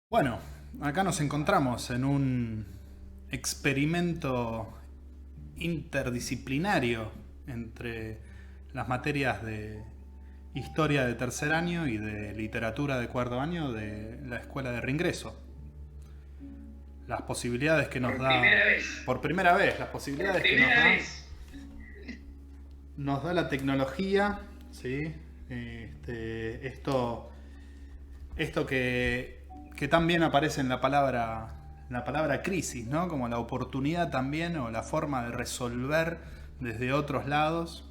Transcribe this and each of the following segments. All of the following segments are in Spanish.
Bueno, acá nos encontramos en un experimento interdisciplinario entre las materias de historia de tercer año y de literatura de cuarto año de la escuela de reingreso. Las posibilidades que nos Por da, primera vez. por primera vez, las Por posibilidades que primera vez. nos da la tecnología, ¿sí? Esto que también aparece en la palabra crisis, ¿no? Como la oportunidad también o la forma de resolver desde otros lados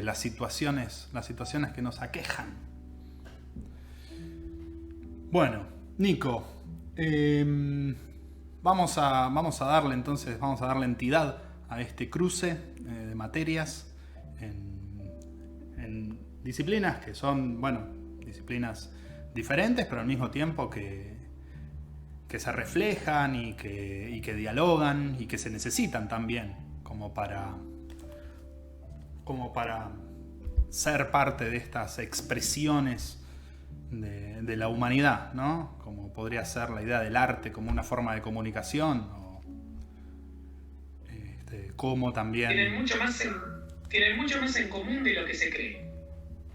las situaciones que nos aquejan. Bueno, Nico, eh, vamos a darle entidad a este cruce de materias en disciplinas que son, bueno, disciplinas diferentes, pero al mismo tiempo que se reflejan y que dialogan y que se necesitan también como para ser parte de estas expresiones de la humanidad, ¿no? Como podría ser la idea del arte como una forma de comunicación, o como Tienen también. mucho más en, tienen mucho más en común de lo que se cree,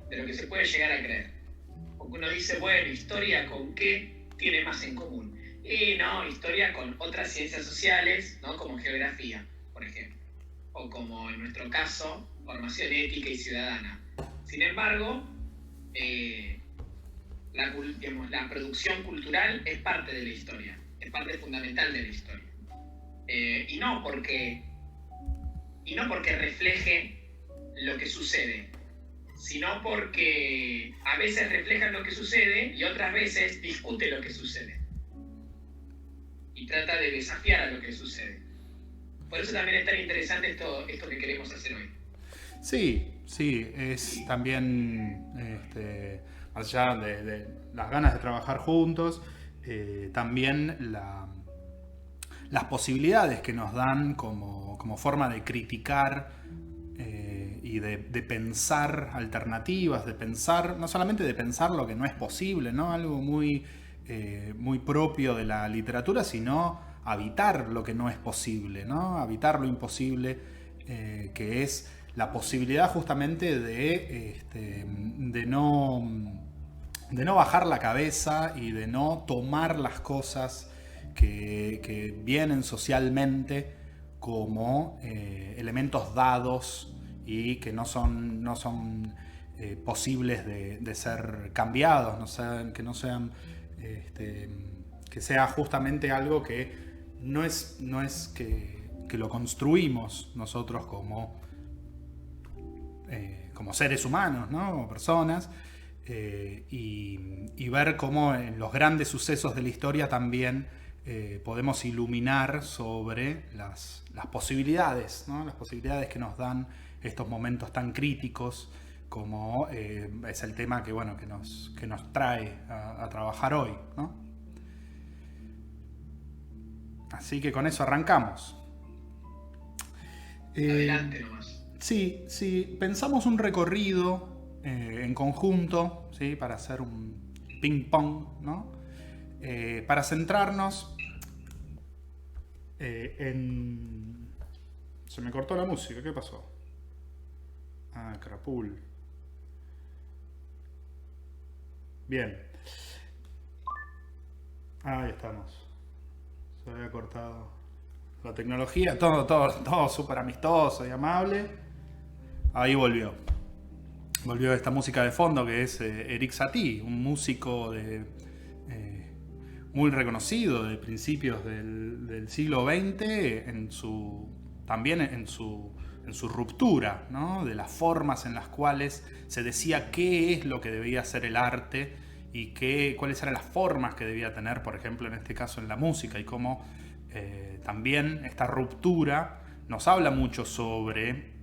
de lo que se puede llegar a creer. Porque uno dice, bueno, historia con qué tiene más en común. Y no, historia con otras ciencias sociales, ¿no? Como geografía, por ejemplo. O como en nuestro caso, formación ética y ciudadana. Sin embargo, eh, digamos, la producción cultural es parte de la historia, es parte fundamental de la historia. Eh, y, no porque, y no porque refleje lo que sucede, sino porque a veces refleja lo que sucede y otras veces discute lo que sucede y trata de desafiar a lo que sucede. Por eso también es tan interesante esto que queremos hacer hoy. Sí, sí, es también, más allá de las ganas de trabajar juntos, también las posibilidades que nos dan como forma de criticar y de pensar alternativas, de pensar, no solamente de pensar lo que no es posible, ¿no? Algo muy propio de la literatura, sino habitar lo que no es posible, ¿no? Habitar lo imposible, que es la posibilidad justamente de no bajar la cabeza y de no tomar las cosas que vienen socialmente como elementos dados y que no son posibles de ser cambiados, que no sean, este, que sea justamente algo que no es que lo construimos nosotros como seres humanos, ¿no? Como personas, y ver cómo en los grandes sucesos de la historia también podemos iluminar sobre las posibilidades, ¿no? Las posibilidades que nos dan estos momentos tan críticos como es el tema bueno, que nos trae a trabajar hoy, ¿no? Así que con eso arrancamos. Eh, Adelante nomás. sí, sí, pensamos un recorrido en conjunto, ¿sí? Para hacer un ping-pong, ¿no? Para centrarnos en... Se me cortó la música, ¿qué pasó? Ah, crapul. Bien, ahí estamos. Se había cortado la tecnología, todo súper amistoso y amable. Ahí volvió. Volvió esta música de fondo que es Eric Satie, un músico eh, muy reconocido de principios del siglo XX, también en su ruptura, ¿no? De las formas en las cuales se decía qué es lo que debía ser el arte y cuáles eran las formas que debía tener, por ejemplo, en este caso en la música, y cómo también esta ruptura nos habla mucho sobre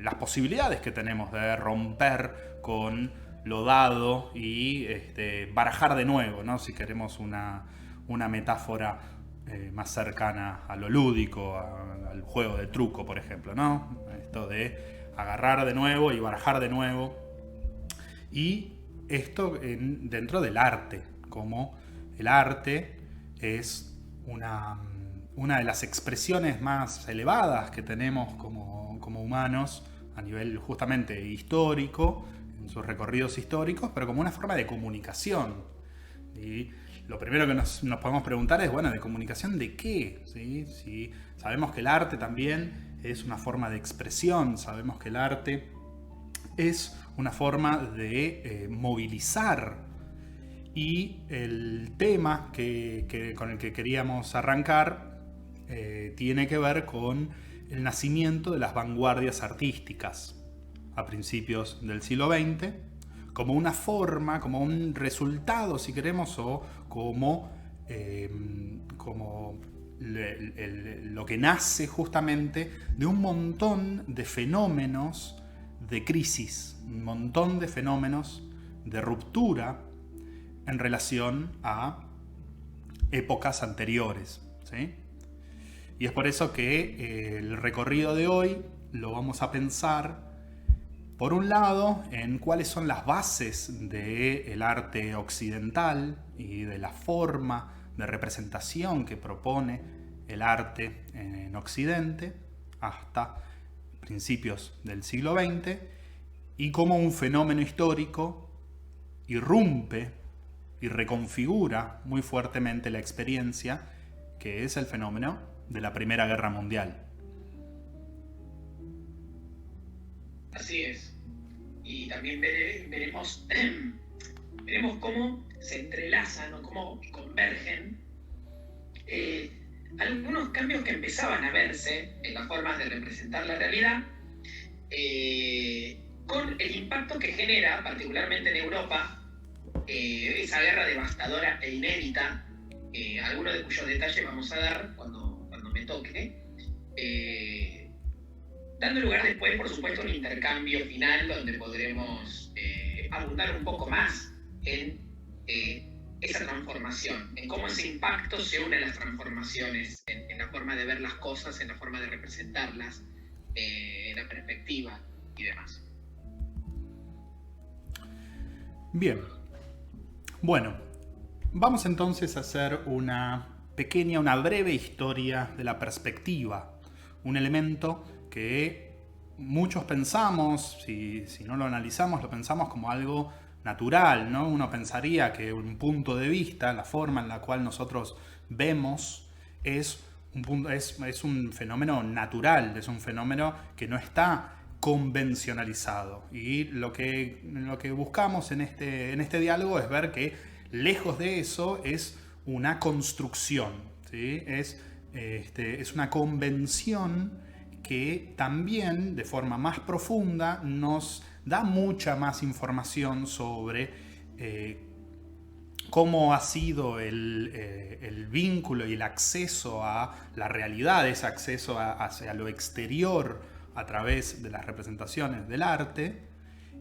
las posibilidades que tenemos de romper con lo dado y barajar de nuevo, ¿no? Si queremos una metáfora más cercana a lo lúdico, al juego de truco, por ejemplo, ¿no? Esto de agarrar de nuevo y barajar de nuevo. Y esto dentro del arte, como el arte es una de las expresiones más elevadas que tenemos como humanos a nivel justamente histórico, en sus recorridos históricos, pero como una forma de comunicación. Y lo primero que nos podemos preguntar es, bueno, ¿de comunicación de qué? ¿Sí? Si sabemos que el arte también es una forma de expresión, sabemos que el arte es una forma de movilizar. Y el tema con el que queríamos arrancar tiene que ver con el nacimiento de las vanguardias artísticas a principios del siglo XX, como una forma, como un resultado, si queremos, o como lo que nace justamente de un montón de fenómenos de crisis, un montón de fenómenos de ruptura en relación a épocas anteriores, ¿sí? Y es por eso que el recorrido de hoy lo vamos a pensar, por un lado, en cuáles son las bases del arte occidental y de la forma de representación que propone el arte en Occidente hasta principios del siglo XX, y cómo un fenómeno histórico irrumpe y reconfigura muy fuertemente la experiencia, que es el fenómeno de la Primera Guerra Mundial. Así es. Y también veremos cómo se entrelazan o cómo convergen algunos cambios que empezaban a verse en las formas de representar la realidad, con el impacto que genera, particularmente en Europa, esa guerra devastadora e inédita, algunos de cuyos detalles vamos a dar cuando me toque, dando lugar después, por supuesto, a un intercambio final donde podremos abundar un poco más en esa transformación, en cómo ese impacto se une a las transformaciones, en la forma de ver las cosas, en la forma de representarlas, en la perspectiva y demás. Bien. Bueno, vamos entonces a hacer una breve historia de la perspectiva, un elemento que muchos pensamos, si no lo analizamos, lo pensamos como algo natural, ¿no? Uno pensaría que un punto de vista, la forma en la cual nosotros vemos, es un fenómeno natural, es un fenómeno que no está convencionalizado. Y lo que buscamos en este diálogo es ver que lejos de eso es una construcción, ¿sí? Es una convención que también de forma más profunda nos da mucha más información sobre cómo ha sido el vínculo y el acceso a la realidad, ese acceso hacia lo exterior a través de las representaciones del arte,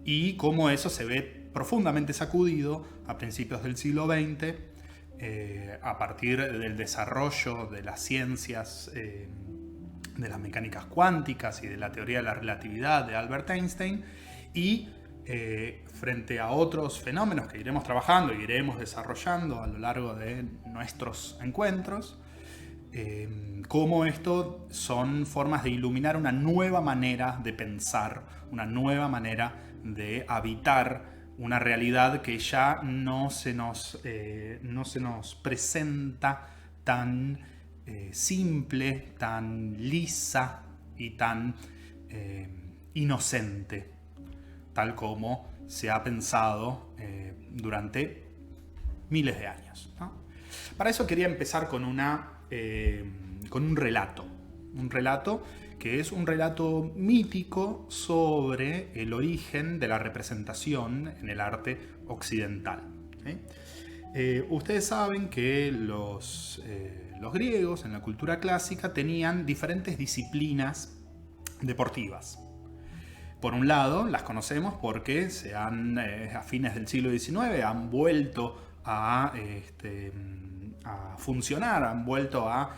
y cómo eso se ve profundamente sacudido a principios del siglo XX a partir del desarrollo de las ciencias de las mecánicas cuánticas y de la teoría de la relatividad de Albert Einstein, y frente a otros fenómenos que iremos trabajando y iremos desarrollando a lo largo de nuestros encuentros, cómo esto son formas de iluminar una nueva manera de pensar, una nueva manera de habitar una realidad que ya no se nos presenta tan simple, tan lisa y tan inocente, tal como se ha pensado durante miles de años, ¿no? Para eso quería empezar con un relato que es un relato mítico sobre el origen de la representación en el arte occidental, ¿sí? Ustedes saben que los griegos en la cultura clásica tenían diferentes disciplinas deportivas. Por un lado, las conocemos porque a fines del siglo XIX han vuelto a funcionar, han vuelto a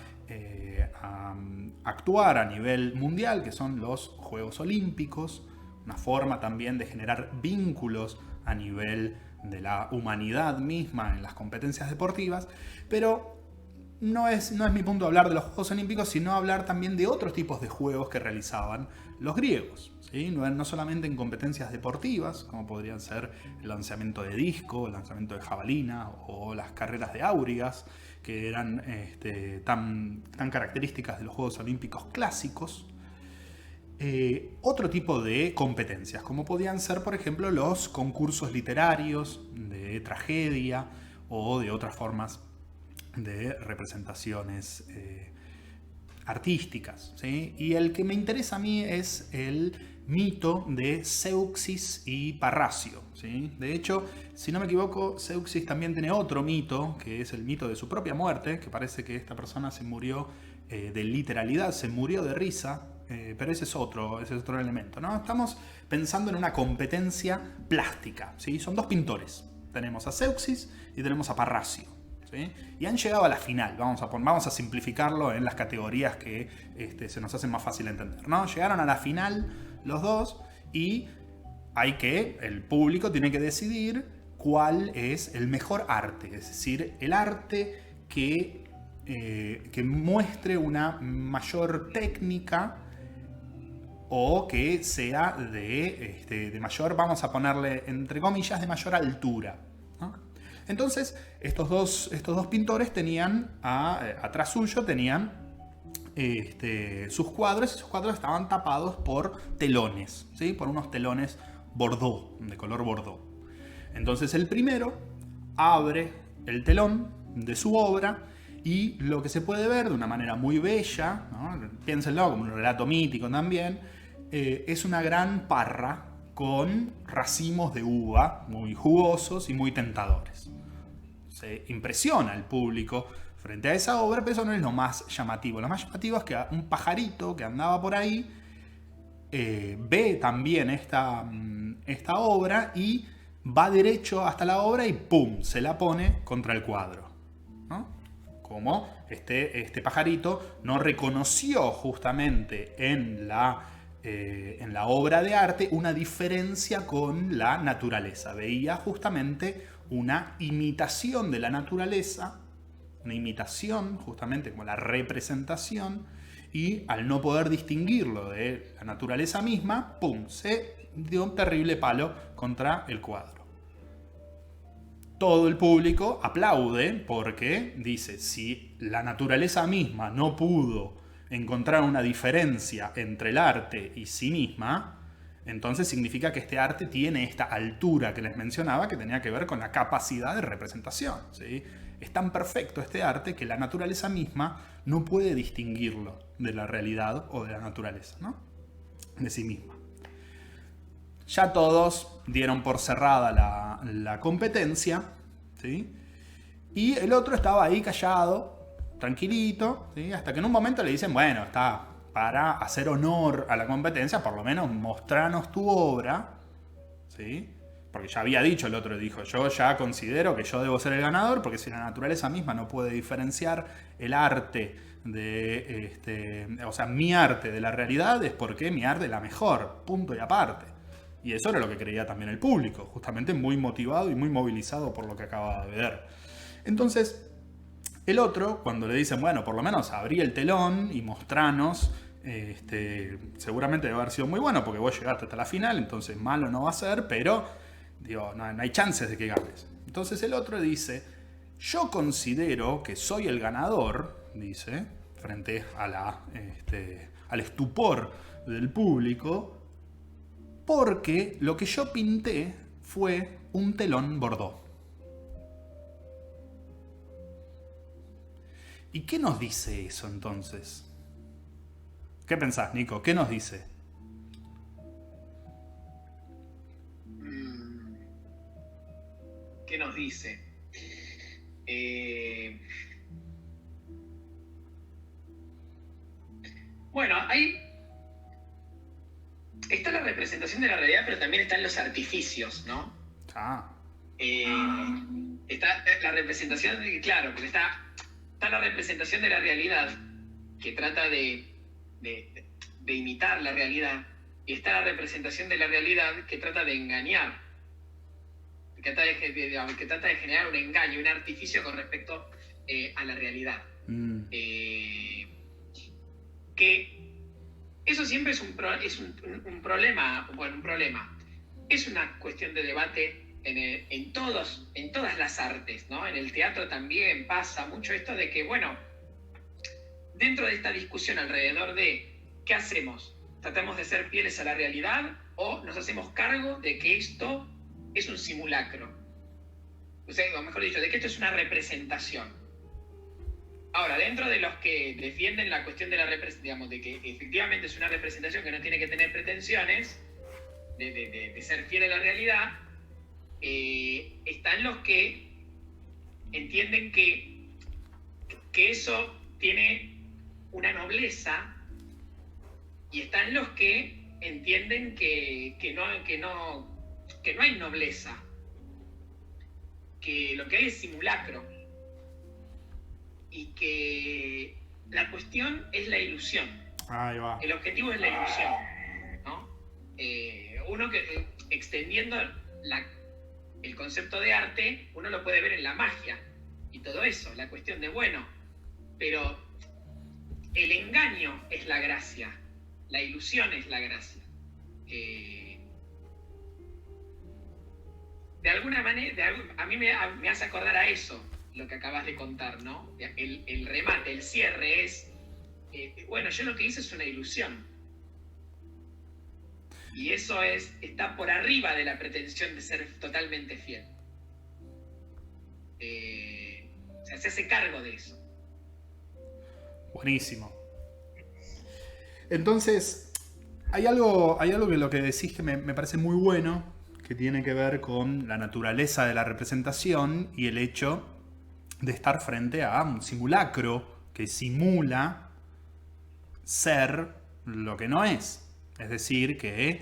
actuar a nivel mundial, que son los Juegos Olímpicos, una forma también de generar vínculos a nivel de la humanidad misma en las competencias deportivas, pero no es mi punto hablar de los Juegos Olímpicos, sino hablar también de otros tipos de juegos que realizaban los griegos, ¿sí? No solamente en competencias deportivas, como podrían ser el lanzamiento de disco, el lanzamiento de jabalina o las carreras de áurigas, que eran tan características de los Juegos Olímpicos clásicos. Otro tipo de competencias, como podían ser, por ejemplo, los concursos literarios de tragedia o de otras formas de representaciones artísticas, ¿sí? Y el que me interesa a mí es el mito de Zeuxis y Parrasio, ¿sí? De hecho, si no me equivoco, Zeuxis también tiene otro mito, que es el mito de su propia muerte, que parece que esta persona se murió de literalidad, se murió de risa, pero ese es otro elemento, ¿no? Estamos pensando en una competencia plástica, ¿sí? Son dos pintores, tenemos a Zeuxis y tenemos a Parrasio, ¿sí? Y han llegado a la final, vamos a simplificarlo en las categorías que se nos hacen más fácil de entender, ¿no? Llegaron a la final los dos y el público tiene que decidir cuál es el mejor arte, es decir, el arte que muestre una mayor técnica o que sea de mayor, vamos a ponerle entre comillas, de mayor altura, ¿no? Entonces, estos dos pintores tenían, atrás suyo, tenían sus cuadros, y sus cuadros estaban tapados por telones, ¿sí? Por unos telones bordeaux, de color bordeaux. Entonces el primero abre el telón de su obra y lo que se puede ver de una manera muy bella, ¿no? Piénsenlo como un relato mítico también, es una gran parra con racimos de uva muy jugosos y muy tentadores. Se impresiona al público frente a esa obra, pero eso no es lo más llamativo. Lo más llamativo es que un pajarito que andaba por ahí ve también esta obra y va derecho hasta la obra y ¡pum!, se la pone contra el cuadro, ¿no? Como este pajarito no reconoció justamente en la obra de arte una diferencia con la naturaleza. Veía justamente una imitación de la naturaleza, una imitación justamente como la representación, y al no poder distinguirlo de la naturaleza misma, ¡pum!, se dio un terrible palo contra el cuadro. Todo el público aplaude porque dice, si la naturaleza misma no pudo encontrar una diferencia entre el arte y sí misma, entonces significa que este arte tiene esta altura que les mencionaba, que tenía que ver con la capacidad de representación, ¿sí? Es tan perfecto este arte que la naturaleza misma no puede distinguirlo de la realidad o de la naturaleza, ¿no? De sí misma. Ya todos dieron por cerrada la competencia, ¿sí? Y el otro estaba ahí callado, tranquilito, ¿sí? Hasta que en un momento le dicen, bueno, está, para hacer honor a la competencia, por lo menos mostranos tu obra, ¿sí? Porque ya había dicho, el otro dijo, yo ya considero que yo debo ser el ganador, porque si la naturaleza misma no puede diferenciar el arte o sea, mi arte de la realidad, es porque mi arte es la mejor, punto y aparte. Y eso era lo que creía también el público, justamente muy motivado y muy movilizado por lo que acababa de ver. Entonces, el otro, cuando le dicen, bueno, por lo menos abrí el telón y mostranos, seguramente debe haber sido muy bueno, porque vos llegaste hasta la final, entonces malo no va a ser, pero digo, no hay chances de que ganes. Entonces el otro dice, yo considero que soy el ganador, dice, frente al estupor del público, porque lo que yo pinté fue un telón bordeaux. ¿Y qué nos dice eso entonces? ¿Qué pensás, Nico? ¿Qué nos dice? ¿Qué nos dice? Bueno, ahí está la representación de la realidad, pero también están los artificios, ¿no? Está la representación, claro, porque está la representación de la realidad, que trata de imitar la realidad, y está la representación de la realidad que trata de engañar, que trata de generar un engaño, un artificio con respecto a la realidad. Que eso siempre es un problema, bueno, un problema. Es una cuestión de debate en todas las artes, ¿no? En el teatro también pasa mucho esto de que, bueno, dentro de esta discusión alrededor de ¿qué hacemos? ¿Tratamos de ser fieles a la realidad o nos hacemos cargo de que esto es un simulacro? O sea, o mejor dicho, de que esto es una representación. Ahora, dentro de los que defienden la cuestión de la representación, digamos, de que efectivamente es una representación que no tiene que tener pretensiones de ser fiel a la realidad, están los que entienden que eso tiene una nobleza, y están los que entienden que no hay nobleza, que lo que hay es simulacro, y que la cuestión es la ilusión. Ahí va. El objetivo es la ilusión, ¿no? Uno que, extendiendo el concepto de arte, uno lo puede ver en la magia y todo eso, la cuestión de, bueno, pero el engaño es la gracia, la ilusión es la gracia. De alguna manera, a mí me hace acordar a eso, lo que acabas de contar, ¿no? El remate, el cierre es, bueno, yo lo que hice es una ilusión. Y eso está por arriba de la pretensión de ser totalmente fiel. O sea, se hace cargo de eso. Buenísimo. Entonces, hay algo que lo que decís que me parece muy bueno, que tiene que ver con la naturaleza de la representación y el hecho de estar frente a un simulacro que simula ser lo que no es. Es decir, que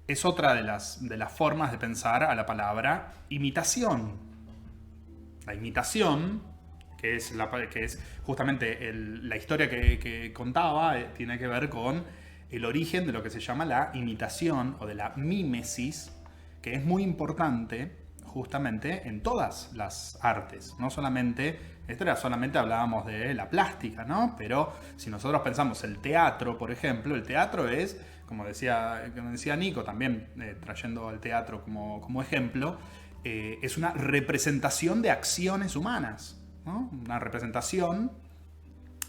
es otra de las formas de pensar a la palabra imitación. La imitación, que es justamente la historia que contaba, tiene que ver con el origen de lo que se llama la imitación o de la mímesis, que es muy importante justamente en todas las artes. No solamente, solamente hablábamos de la plástica, ¿no? Pero si nosotros pensamos el teatro, por ejemplo, el teatro es, como decía Nico, también trayendo al teatro como ejemplo, es una representación de acciones humanas, ¿no? Una representación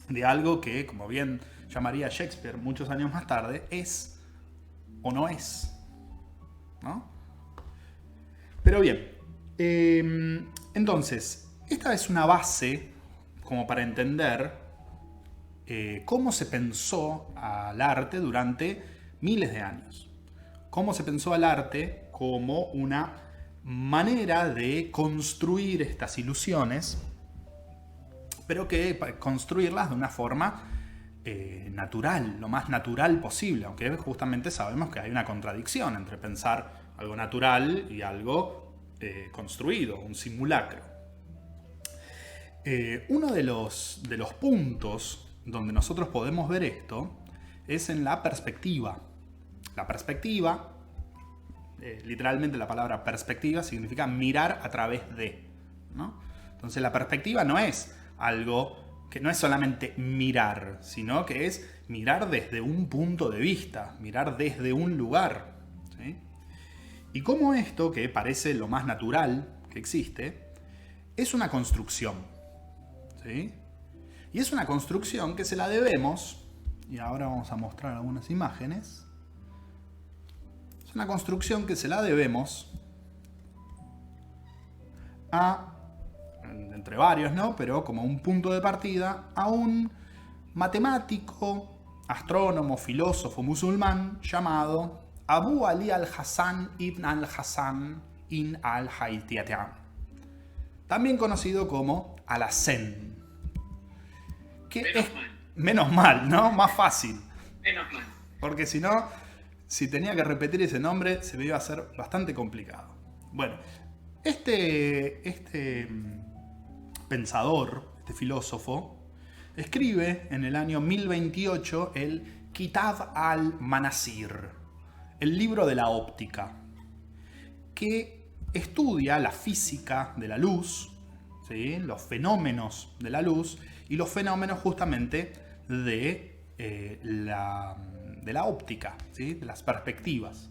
de algo que, como bien llamaría Shakespeare muchos años más tarde, es o no es, ¿no? Pero bien, entonces, esta es una base como para entender cómo se pensó al arte durante miles de años. Cómo se pensó al arte como una manera de construir estas ilusiones, pero que construirlas de una forma natural, lo más natural posible, aunque justamente sabemos que hay una contradicción entre pensar algo natural y algo construido, un simulacro. Uno de los puntos donde nosotros podemos ver esto es en la perspectiva. La perspectiva, literalmente la palabra perspectiva significa mirar a través de, ¿no? Entonces la perspectiva no es algo que no es solamente mirar, sino que es mirar desde un punto de vista, mirar desde un lugar, ¿sí? Y cómo esto, que parece lo más natural que existe, es una construcción, ¿sí? Y es una construcción que se la debemos, y ahora vamos a mostrar algunas imágenes. Es una construcción que se la debemos entre varios, ¿no? Pero como un punto de partida, a un matemático, astrónomo, filósofo musulmán llamado Abu Ali al-Hasan ibn al-Hasan ibn al-Haytham, también conocido como Alhazen. Menos mal, ¿no? Más fácil. Menos mal. Porque si no, si tenía que repetir ese nombre, se me iba a hacer bastante complicado. Bueno, este pensador, este filósofo, escribe en el año 1028 el Kitab al-Manasir, el libro de la óptica, que estudia la física de la luz, ¿sí? Los fenómenos de la luz y los fenómenos justamente de la óptica, ¿sí? De las perspectivas.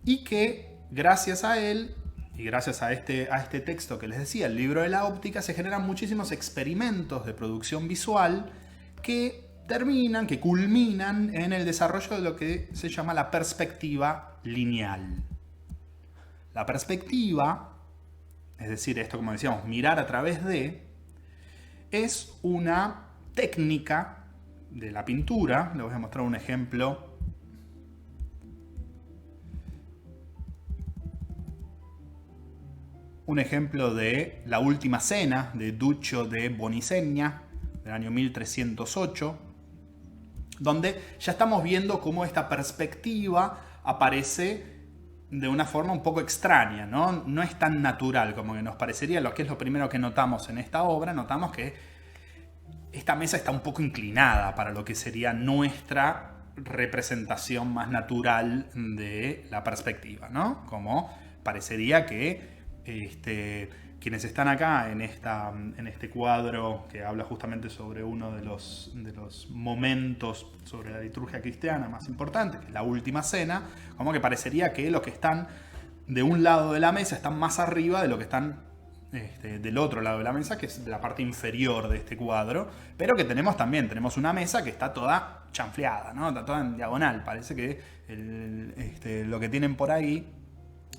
Y que gracias a él y gracias a este texto que les decía, el libro de la óptica, se generan muchísimos experimentos de producción visual que culminan en el desarrollo de lo que se llama la perspectiva lineal. La perspectiva, es decir, esto como decíamos, mirar a través de, es una técnica de la pintura. Les voy a mostrar un ejemplo. Un ejemplo de La Última Cena de Duccio de Bonisegna, del año 1308, donde ya estamos viendo cómo esta perspectiva aparece de una forma un poco extraña, ¿no? No es tan natural como que nos parecería. Lo que es lo primero que notamos en esta obra, notamos que esta mesa está un poco inclinada para lo que sería nuestra representación más natural de la perspectiva, ¿no? Como parecería que quienes están acá en este cuadro que habla justamente sobre uno de los momentos sobre la liturgia cristiana más importantes, que es la Última Cena, como que parecería que los que están de un lado de la mesa están más arriba de lo que están del otro lado de la mesa, que es la parte inferior de este cuadro, pero que tenemos una mesa que está toda chanfleada, ¿no? Está toda en diagonal. Parece que lo que tienen por ahí,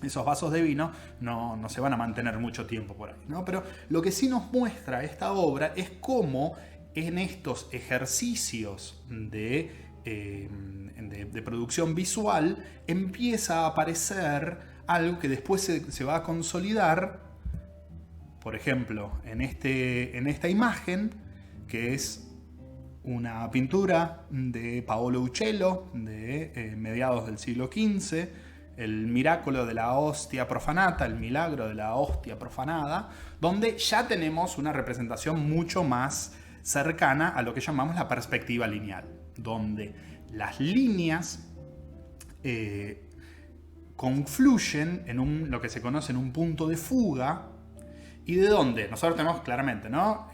esos vasos de vino, no se van a mantener mucho tiempo por ahí, ¿no? Pero lo que sí nos muestra esta obra es cómo en estos ejercicios de producción visual empieza a aparecer algo que después se va a consolidar. Por ejemplo, en esta imagen, que es una pintura de Paolo Uccello de mediados del siglo XV, el Miracolo de la Hostia Profanata, el milagro de la hostia profanada, donde ya tenemos una representación mucho más cercana a lo que llamamos la perspectiva lineal, donde las líneas confluyen en lo que se conoce en un punto de fuga, y de donde nosotros tenemos claramente, ¿no?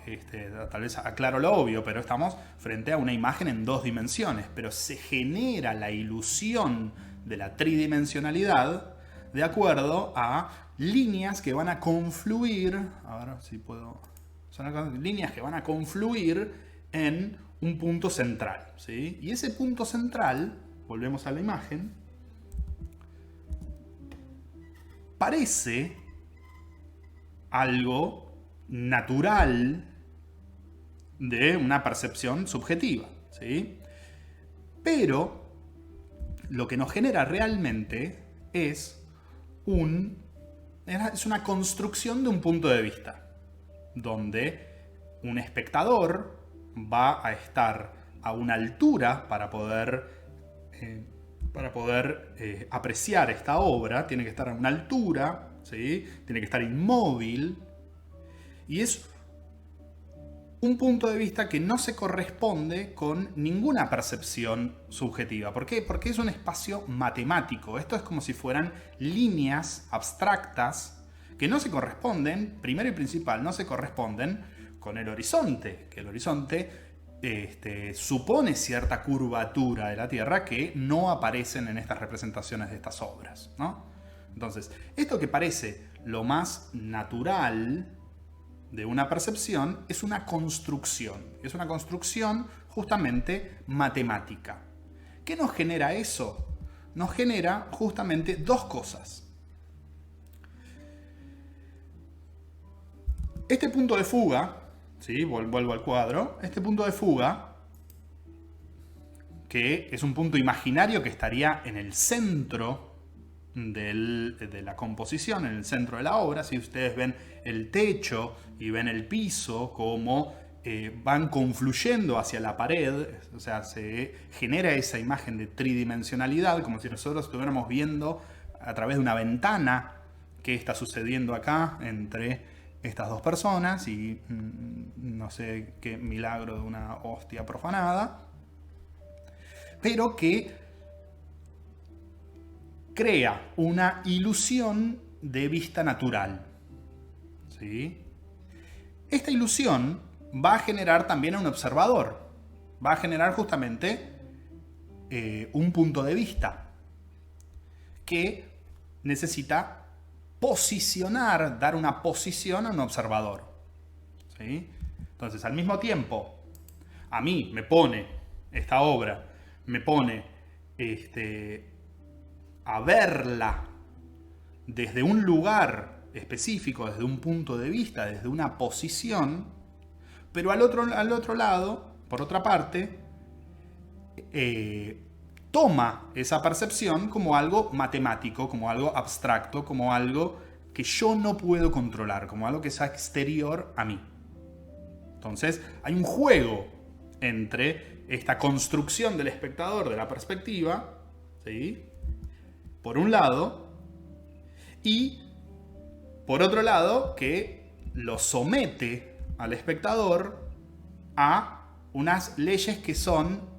Tal vez aclaro lo obvio, pero estamos frente a una imagen en dos dimensiones, pero se genera la ilusión de la tridimensionalidad de acuerdo a líneas que van a confluir, a ver si puedo, son líneas que van a confluir en un punto central, ¿sí? Y ese punto central, volvemos a la imagen, parece algo natural de una percepción subjetiva, ¿sí? Pero lo que nos genera realmente es una construcción de un punto de vista, donde un espectador va a estar a una altura para poder apreciar esta obra, tiene que estar a una altura, ¿sí? Tiene que estar inmóvil, y es un punto de vista que no se corresponde con ninguna percepción subjetiva. ¿Por qué? Porque es un espacio matemático. Esto es como si fueran líneas abstractas que no se corresponden, primero y principal, no se corresponden con el horizonte, que el horizonte supone cierta curvatura de la Tierra que no aparecen en estas representaciones de estas obras, ¿no? Entonces, esto que parece lo más natural de una percepción es una construcción justamente matemática. ¿Qué nos genera eso? Nos genera justamente dos cosas. Este punto de fuga, ¿sí? Vuelvo al cuadro, este punto de fuga, que es un punto imaginario que estaría en el centro de la composición, en el centro de la obra. Si ustedes ven el techo y ven el piso, como van confluyendo hacia la pared, o sea, se genera esa imagen de tridimensionalidad, como si nosotros estuviéramos viendo a través de una ventana qué está sucediendo acá entre estas dos personas y no sé qué milagro de una hostia profanada. pero que crea una ilusión de vista natural. ¿Sí? Esta ilusión va a generar también a un observador. Va a generar justamente un punto de vista que necesita posicionar, dar una posición a un observador. ¿Sí? Entonces, al mismo tiempo, a mí me pone esta obra, me pone a verla desde un lugar específico, desde un punto de vista, desde una posición, pero al otro lado, por otra parte, toma esa percepción como algo matemático, como algo abstracto, como algo que yo no puedo controlar, como algo que sea exterior a mí. Entonces, hay un juego entre esta construcción del espectador de la perspectiva, ¿sí?, por un lado, y por otro lado, que lo somete al espectador a unas leyes que son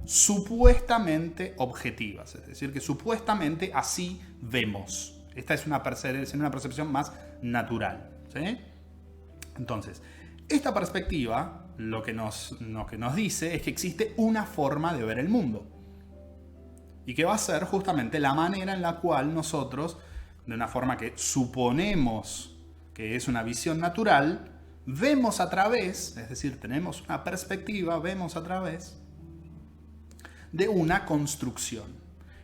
supuestamente objetivas, es decir, que supuestamente así vemos. Esta es una percepción más natural, ¿sí? Entonces, esta perspectiva lo que nos dice es que existe una forma de ver el mundo. Y que va a ser justamente la manera en la cual nosotros, de una forma que suponemos que es una visión natural, vemos a través, es decir, tenemos una perspectiva, vemos a través de una construcción.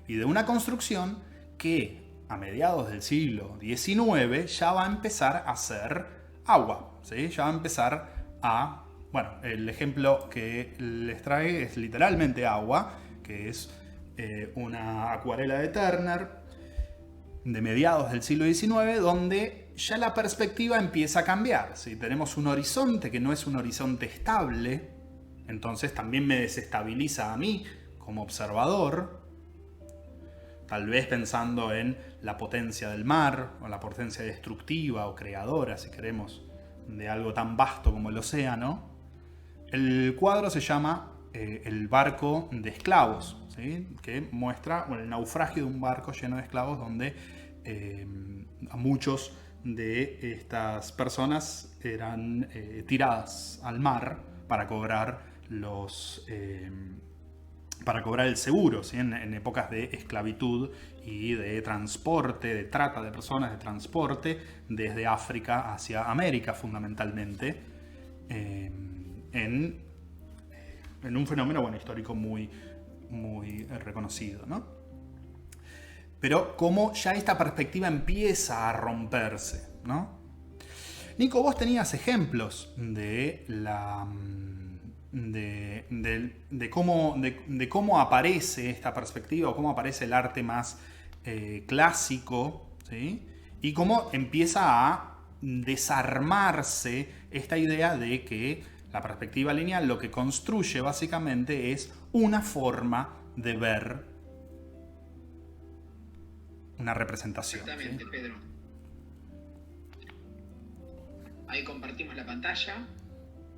Y de una construcción que a mediados del siglo XIX ya va a empezar a ser agua, ¿sí? Ya va a empezar a... Bueno, el ejemplo que les trae es literalmente agua, que es una acuarela de Turner de mediados del siglo XIX, donde ya la perspectiva empieza a cambiar. Si tenemos un horizonte que no es un horizonte estable, entonces también me desestabiliza a mí como observador, tal vez pensando en la potencia del mar, o la potencia destructiva o creadora, si queremos, de algo tan vasto como el océano. El cuadro se llama El barco de esclavos, ¿sí?, que muestra el naufragio de un barco lleno de esclavos donde a muchos de estas personas eran tiradas al mar para cobrar el seguro, ¿sí?, en épocas de esclavitud y de transporte, de trata de personas, de transporte desde África hacia América fundamentalmente, en un fenómeno histórico muy reconocido, ¿no? Pero cómo ya esta perspectiva empieza a romperse, ¿no? Nico, vos tenías ejemplos de cómo aparece esta perspectiva, o cómo aparece el arte más clásico, ¿sí?, y cómo empieza a desarmarse esta idea de que la perspectiva lineal lo que construye básicamente es una forma de ver una representación. Exactamente, ¿sí? Pedro. Ahí compartimos la pantalla.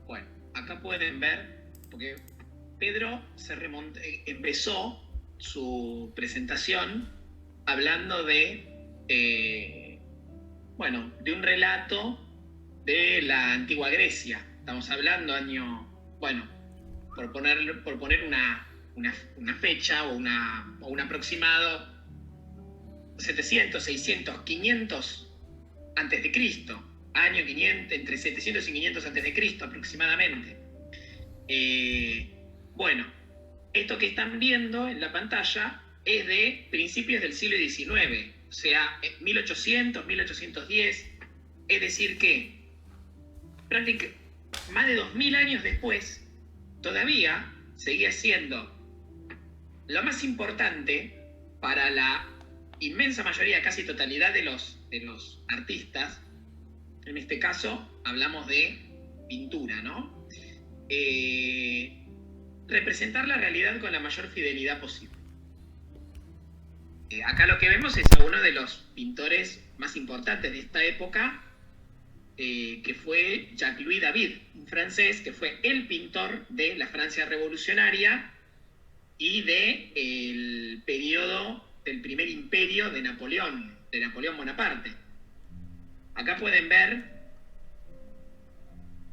Bueno, acá pueden ver, porque Pedro empezó su presentación hablando de un relato de la antigua Grecia. Estamos hablando por poner una fecha o un aproximado, 700, 600, 500 antes de Cristo, año 500, entre 700 y 500 antes de Cristo aproximadamente. Esto que están viendo en la pantalla es de principios del siglo XIX, o sea, 1800, 1810, es decir que prácticamente más de 2000 años después, todavía seguía siendo lo más importante para la inmensa mayoría, casi totalidad de los artistas. En este caso hablamos de pintura, ¿no? Representar la realidad con la mayor fidelidad posible. Acá lo que vemos es a uno de los pintores más importantes de esta época, que fue Jacques-Louis David, un francés que fue el pintor de la Francia revolucionaria y del periodo del primer imperio de Napoleón Bonaparte. Acá pueden ver,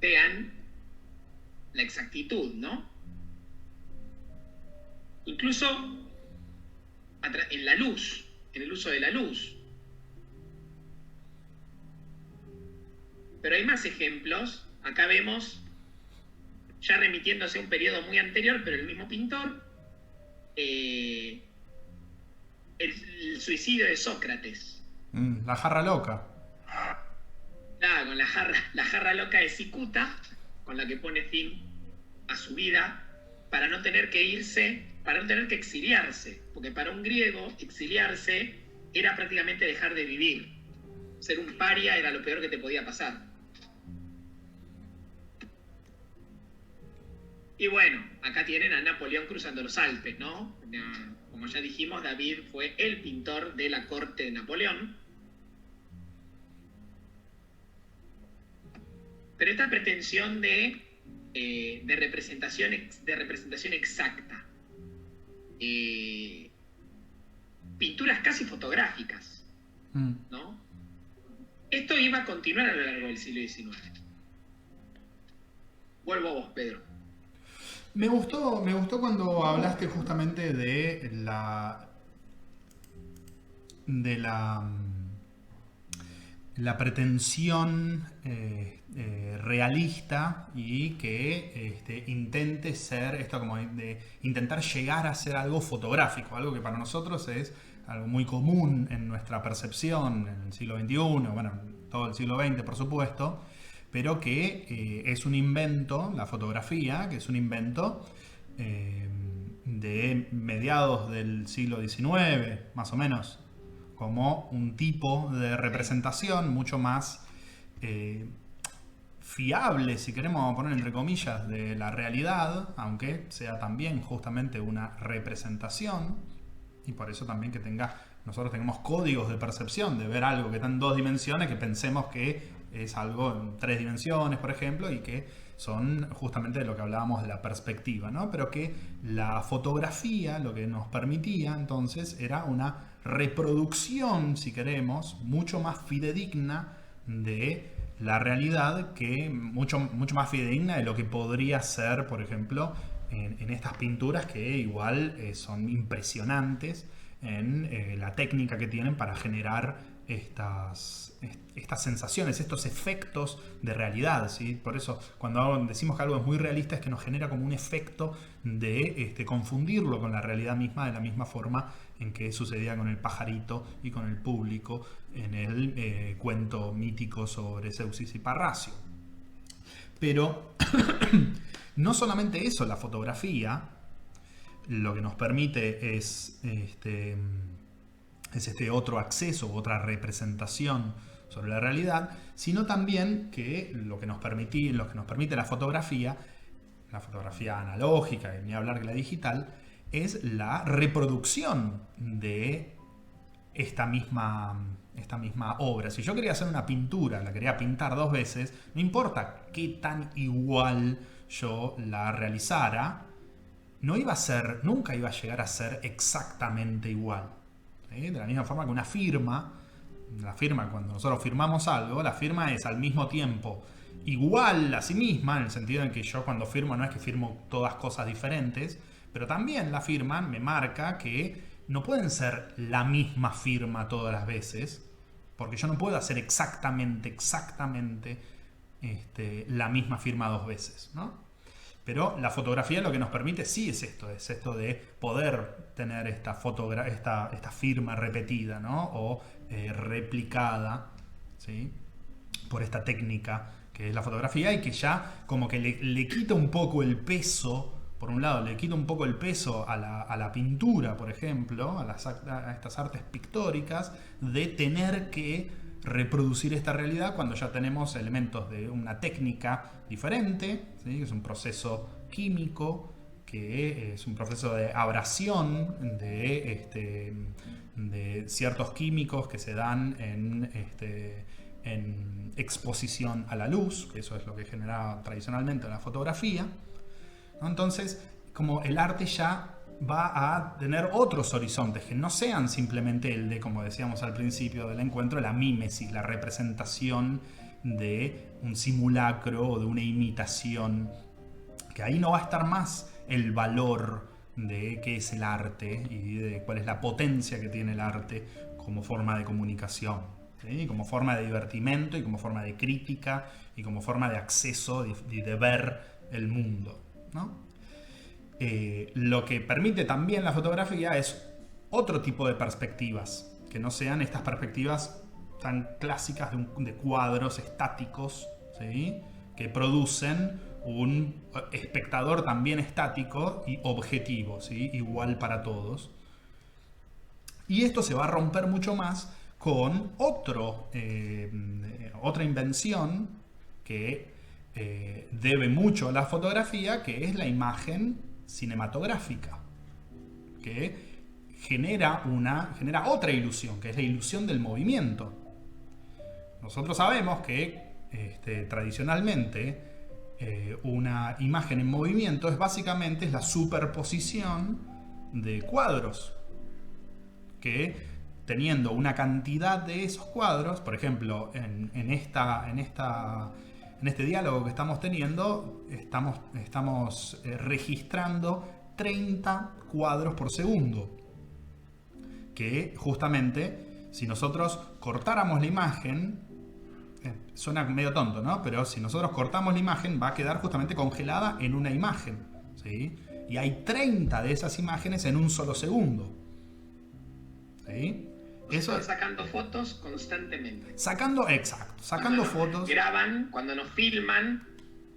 vean la exactitud, ¿no? Incluso en la luz, en el uso de la luz. Pero hay más ejemplos. Acá vemos, ya remitiéndose a un periodo muy anterior, pero el mismo pintor, el suicidio de Sócrates. La jarra loca. Claro, con la jarra loca de cicuta, con la que pone fin a su vida, para no tener que irse, para no tener que exiliarse, porque para un griego exiliarse era prácticamente dejar de vivir. Ser un paria era lo peor que te podía pasar. Y bueno, acá tienen a Napoleón cruzando los Alpes, ¿no? Como ya dijimos, David fue el pintor de la corte de Napoleón. Pero esta pretensión de representación exacta, pinturas casi fotográficas, ¿no? Esto iba a continuar a lo largo del siglo XIX. Vuelvo a vos, Pedro. Me gustó cuando hablaste justamente de la pretensión realista y que intente ser esto, como de intentar llegar a ser algo fotográfico, algo que para nosotros es algo muy común en nuestra percepción en el siglo XXI, bueno, todo el siglo XX por supuesto, pero que es un invento, la fotografía, que es un invento de mediados del siglo XIX, más o menos, como un tipo de representación mucho más fiable, si queremos poner entre comillas, de la realidad, aunque sea también justamente una representación, y por eso también que nosotros tengamos códigos de percepción, de ver algo que está en 2 dimensiones, que pensemos que es algo en 3 dimensiones, por ejemplo, y que son justamente de lo que hablábamos de la perspectiva, ¿no? Pero que la fotografía lo que nos permitía entonces era una reproducción, si queremos, mucho más fidedigna de la realidad, que mucho más fidedigna de lo que podría ser, por ejemplo, en estas pinturas que igual son impresionantes en la técnica que tienen para generar estas sensaciones, estos efectos de realidad, ¿sí? Por eso cuando decimos que algo es muy realista es que nos genera como un efecto de confundirlo con la realidad misma, de la misma forma en que sucedía con el pajarito y con el público en el cuento mítico sobre Zeuxis y Parrasio. Pero no solamente eso, la fotografía lo que nos permite es este otro acceso, otra representación sobre la realidad, sino también que lo que nos permite la fotografía analógica, y ni hablar que la digital, es la reproducción de esta misma obra. Si yo quería hacer una pintura, la quería pintar 2 veces, no importa qué tan igual yo la realizara, nunca iba a llegar a ser exactamente igual. ¿Sí? De la misma forma que una firma, cuando nosotros firmamos algo, la firma es al mismo tiempo igual a sí misma, en el sentido en que yo cuando firmo no es que firmo todas cosas diferentes, pero también la firma me marca que no pueden ser la misma firma todas las veces, porque yo no puedo hacer exactamente la misma firma 2 veces, ¿no? Pero la fotografía lo que nos permite sí es esto de poder tener esta firma repetida, ¿no? O replicada, ¿sí? Por esta técnica que es la fotografía, y que ya como que le quita un poco el peso, por un lado le quita un poco el peso a la pintura, por ejemplo, a estas artes pictóricas, de tener que reproducir esta realidad cuando ya tenemos elementos de una técnica diferente, ¿sí? Que es un proceso químico, que es un proceso de abrasión de ciertos químicos que se dan en exposición a la luz, que eso es lo que generaba tradicionalmente la fotografía, ¿no? Entonces, como el arte ya va a tener otros horizontes que no sean simplemente el de, como decíamos al principio del encuentro, la mímesis, la representación de un simulacro o de una imitación, que ahí no va a estar más el valor de qué es el arte y de cuál es la potencia que tiene el arte como forma de comunicación, ¿sí? Como forma de divertimento y como forma de crítica y como forma de acceso y de ver el mundo, ¿no? Lo que permite también la fotografía es otro tipo de perspectivas, que no sean estas perspectivas tan clásicas de cuadros estáticos, ¿sí? Que producen un espectador también estático y objetivo, ¿sí? Igual para todos. Y esto se va a romper mucho más con otra invención que debe mucho a la fotografía, que es la imagen cinematográfica, que genera otra ilusión, que es la ilusión del movimiento. Nosotros sabemos que tradicionalmente una imagen en movimiento es básicamente la superposición de cuadros, que teniendo una cantidad de esos cuadros, por ejemplo, en este diálogo que estamos teniendo, estamos registrando 30 cuadros por segundo. Que justamente, si nosotros cortáramos la imagen, suena medio tonto, ¿no? Pero si nosotros cortamos la imagen, va a quedar justamente congelada en una imagen, ¿sí? Y hay 30 de esas imágenes en un solo segundo, ¿sí? Eso están sacando fotos constantemente. Sacando fotos. Graban, cuando nos filman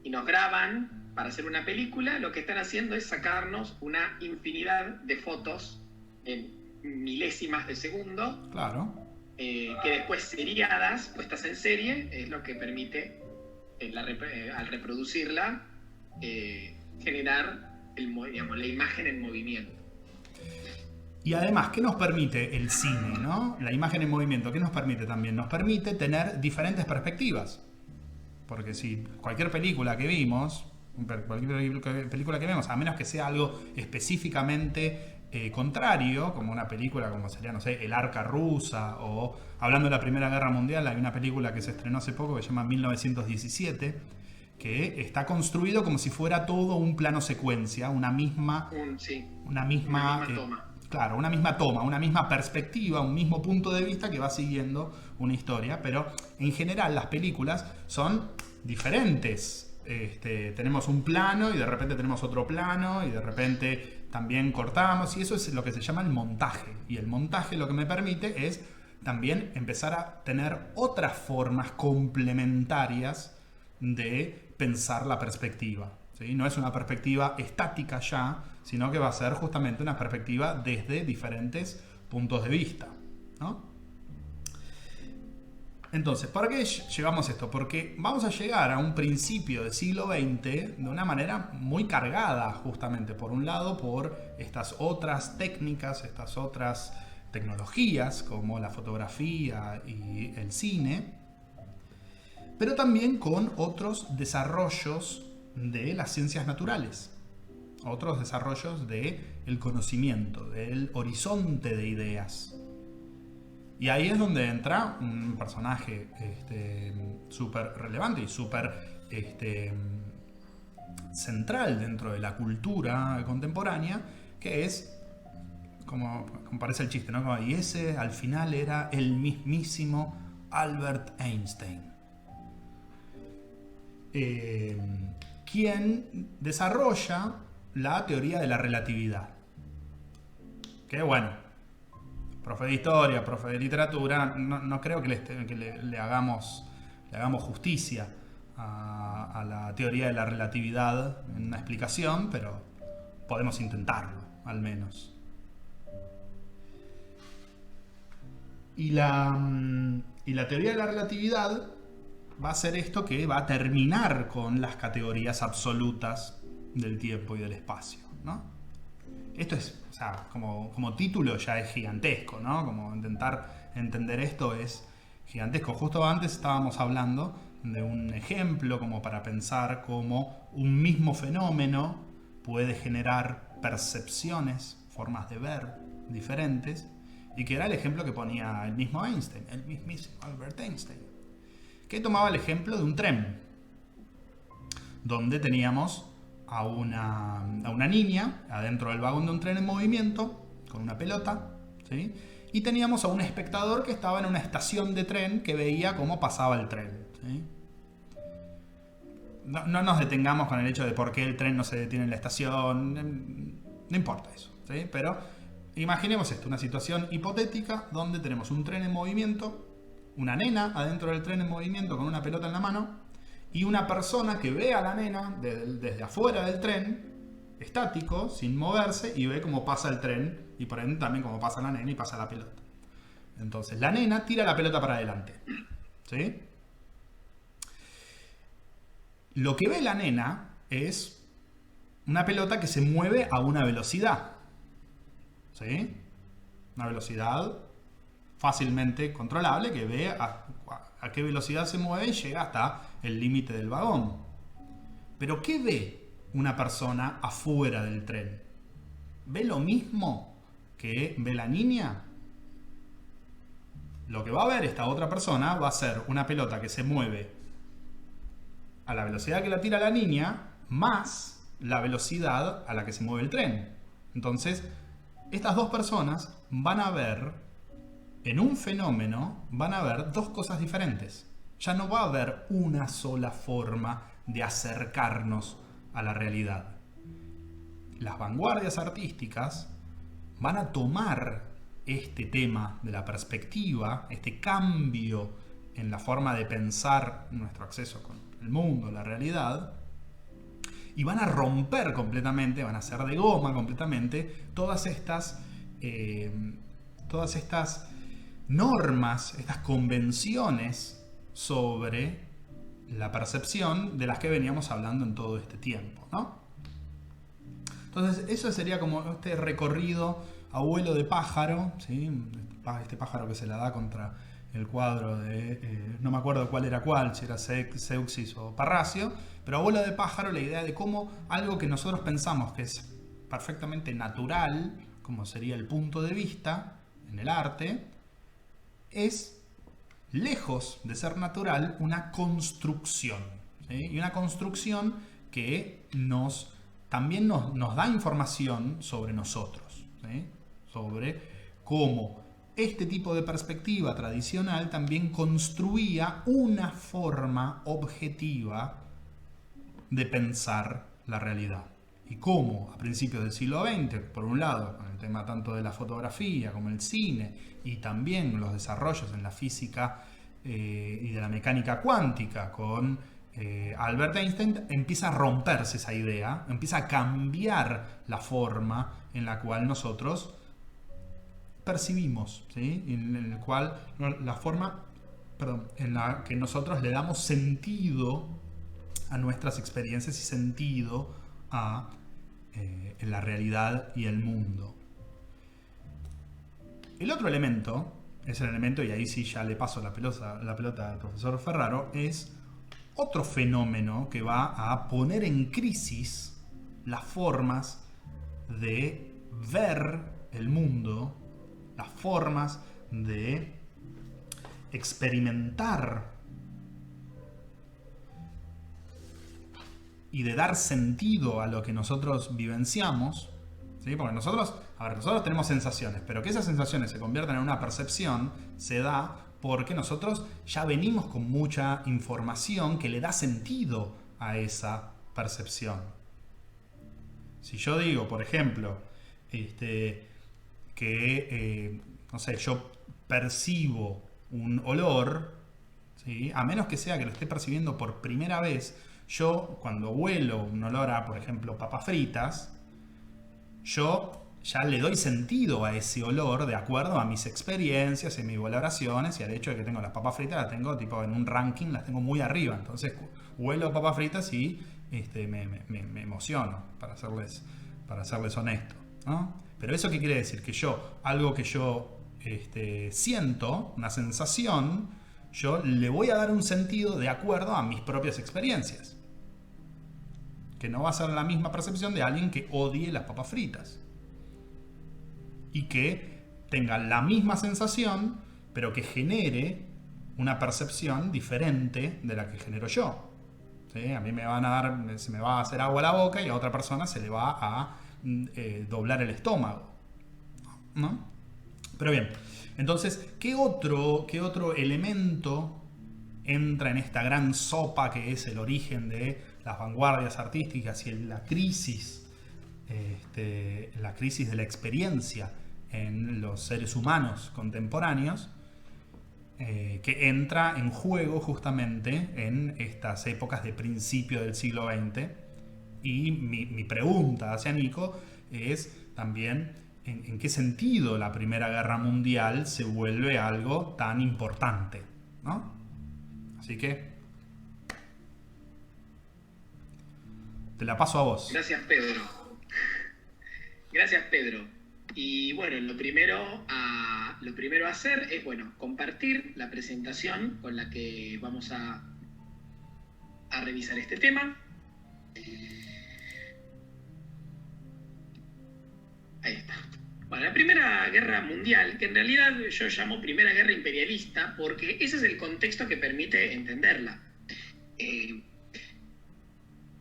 y nos graban para hacer una película, lo que están haciendo es sacarnos una infinidad de fotos en milésimas de segundo. Claro. Que después seriadas, puestas en serie, es lo que permite, al reproducirla, generar la imagen en movimiento. Y además, ¿qué nos permite el cine, ¿no? La imagen en movimiento, ¿qué nos permite también? Nos permite tener diferentes perspectivas. Porque si cualquier película que vimos, a menos que sea algo específicamente contrario, como una película como sería, no sé, El Arca Rusa, o hablando de la Primera Guerra Mundial, hay una película que se estrenó hace poco que se llama 1917, que está construido como si fuera todo un plano secuencia, una misma toma. Claro, una misma toma, una misma perspectiva, un mismo punto de vista que va siguiendo una historia, pero en general las películas son diferentes. Tenemos un plano y de repente tenemos otro plano y de repente también cortamos, y eso es lo que se llama el montaje. Y el montaje lo que me permite es también empezar a tener otras formas complementarias de pensar la perspectiva, ¿sí? No es una perspectiva estática ya, sino que va a ser justamente una perspectiva desde diferentes puntos de vista, ¿no? Entonces, ¿para qué llevamos esto? Porque vamos a llegar a un principio del siglo XX de una manera muy cargada, justamente, por un lado, por estas otras técnicas, estas otras tecnologías, como la fotografía y el cine, pero también con otros desarrollos de las ciencias naturales, otros desarrollos del conocimiento, del horizonte de ideas. Y ahí es donde entra un personaje súper relevante y súper central dentro de la cultura contemporánea, que es, como parece el chiste, ¿no? Y ese al final era el mismísimo Albert Einstein, quien desarrolla la teoría de la relatividad. Que bueno, profe de historia, profe de literatura, no creo que le hagamos justicia a la teoría de la relatividad en una explicación, pero podemos intentarlo, al menos. Y la teoría de la relatividad va a ser esto que va a terminar con las categorías absolutas del tiempo y del espacio, ¿no? Esto es, o sea, como título ya es gigantesco, ¿no? Como intentar entender esto es gigantesco. Justo antes estábamos hablando de un ejemplo como para pensar cómo un mismo fenómeno puede generar percepciones, formas de ver diferentes, y que era el ejemplo que ponía el mismo Einstein, el mismísimo Albert Einstein, que tomaba el ejemplo de un tren, donde teníamos a una niña adentro del vagón de un tren en movimiento, con una pelota, ¿sí? Y teníamos a un espectador que estaba en una estación de tren que veía cómo pasaba el tren, ¿sí? No nos detengamos con el hecho de por qué el tren no se detiene en la estación, no importa eso, ¿sí? Pero imaginemos esto, una situación hipotética donde tenemos un tren en movimiento, una nena adentro del tren en movimiento con una pelota en la mano, y una persona que ve a la nena desde afuera del tren, estático, sin moverse, y ve cómo pasa el tren, y por ende también cómo pasa la nena y pasa la pelota. Entonces la nena tira la pelota para adelante, ¿sí? Lo que ve la nena es una pelota que se mueve a una velocidad, ¿sí? Una velocidad fácilmente controlable, que ve a qué velocidad se mueve y llega hasta el límite del vagón. Pero ¿qué ve una persona afuera del tren? ¿Ve lo mismo que ve la niña? Lo que va a ver esta otra persona va a ser una pelota que se mueve a la velocidad que la tira la niña, más la velocidad a la que se mueve el tren. Entonces, estas dos personas van a ver, en un fenómeno, van a ver dos cosas diferentes. Ya no va a haber una sola forma de acercarnos a la realidad. Las vanguardias artísticas van a tomar este tema de la perspectiva, este cambio en la forma de pensar nuestro acceso con el mundo, la realidad, y van a romper completamente, van a hacer de goma completamente todas estas normas, estas convenciones sobre la percepción de las que veníamos hablando en todo este tiempo, ¿no? Entonces eso sería como este recorrido a vuelo de pájaro, ¿sí? Este pájaro que se la da contra el cuadro de, no me acuerdo cuál era cuál, si era Zeuxis o Parrasio, pero a vuelo de pájaro la idea de cómo algo que nosotros pensamos que es perfectamente natural, como sería el punto de vista en el arte, es, lejos de ser natural, una construcción, ¿sí? Y una construcción que también nos da información sobre nosotros, ¿sí? Sobre cómo este tipo de perspectiva tradicional también construía una forma objetiva de pensar la realidad. Y cómo a principios del siglo XX, por un lado, con el tema tanto de la fotografía como el cine, y también los desarrollos en la física y de la mecánica cuántica con Albert Einstein, empieza a romperse esa idea, empieza a cambiar la forma en la cual nosotros percibimos, ¿sí? En la que nosotros le damos sentido a nuestras experiencias y sentido a la realidad y el mundo. El otro elemento, es el elemento, y ahí sí ya le paso la pelota al profesor Ferraro, es otro fenómeno que va a poner en crisis las formas de ver el mundo, las formas de experimentar y de dar sentido a lo que nosotros vivenciamos, ¿sí? Porque nosotros tenemos sensaciones, pero que esas sensaciones se conviertan en una percepción se da porque nosotros ya venimos con mucha información que le da sentido a esa percepción. Si yo digo, por ejemplo, no sé, yo percibo un olor, ¿sí? A menos que sea que lo esté percibiendo por primera vez, yo cuando huelo un olor a, por ejemplo, papas fritas, yo ya le doy sentido a ese olor de acuerdo a mis experiencias y mis valoraciones y al hecho de que tengo las papas fritas, las tengo tipo en un ranking, las tengo muy arriba. Entonces huelo papas fritas y me emociono, para serles honesto, ¿no? Pero ¿eso qué quiere decir? Que algo que yo siento, una sensación, yo le voy a dar un sentido de acuerdo a mis propias experiencias. que no va a ser la misma percepción de alguien que odie las papas fritas. Y que tenga la misma sensación, pero que genere una percepción diferente de la que genero yo. ¿Sí? A mí se me va a hacer agua a la boca y a otra persona se le va a doblar el estómago, ¿no? Pero bien, entonces, ¿qué otro elemento entra en esta gran sopa que es el origen de las vanguardias artísticas y la crisis de la experiencia en los seres humanos contemporáneos, que entra en juego justamente en estas épocas de principio del siglo XX? Y mi pregunta hacia Nico es también en qué sentido la Primera Guerra Mundial se vuelve algo tan importante, ¿no? Así que te la paso a vos. Gracias, Pedro. Gracias, Pedro. Y bueno, lo primero a hacer es, bueno, compartir la presentación con la que vamos a revisar este tema. Ahí está. Bueno, la Primera Guerra Mundial, que en realidad yo llamo Primera Guerra Imperialista, porque ese es el contexto que permite entenderla.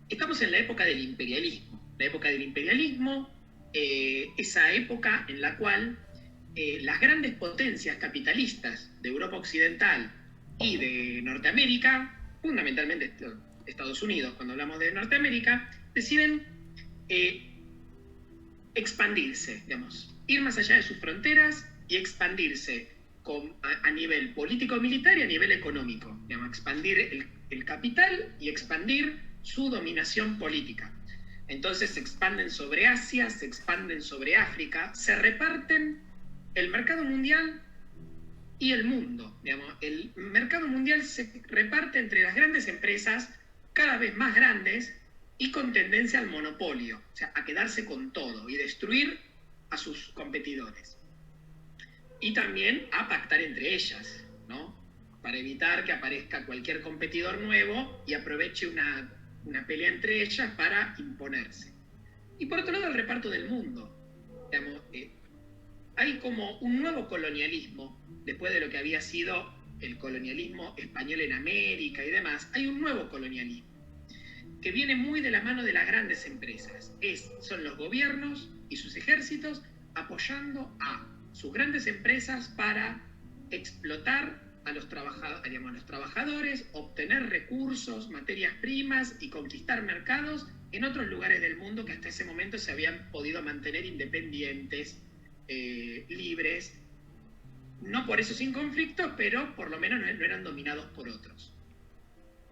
Estamos en la época del imperialismo. La época del imperialismo, esa época en la cual las grandes potencias capitalistas de Europa Occidental y de Norteamérica, fundamentalmente Estados Unidos, cuando hablamos de Norteamérica, deciden expandirse, digamos, ir más allá de sus fronteras y expandirse a nivel político-militar y a nivel económico, digamos, expandir el capital y expandir su dominación política. Entonces se expanden sobre Asia, se expanden sobre África, se reparten el mercado mundial y el mundo. Digamos, el mercado mundial se reparte entre las grandes empresas, cada vez más grandes y con tendencia al monopolio, o sea, a quedarse con todo y destruir a sus competidores. Y también a pactar entre ellas, ¿no? Para evitar que aparezca cualquier competidor nuevo y aproveche una pelea entre ellas para imponerse. Y por otro lado, el reparto del mundo. Digamos, hay como un nuevo colonialismo, después de lo que había sido el colonialismo español en América y demás, hay un nuevo colonialismo que viene muy de la mano de las grandes empresas. Son los gobiernos y sus ejércitos apoyando a sus grandes empresas para explotar a los trabajadores, obtener recursos, materias primas y conquistar mercados en otros lugares del mundo que hasta ese momento se habían podido mantener independientes, libres, no por eso sin conflictos, pero por lo menos no eran dominados por otros,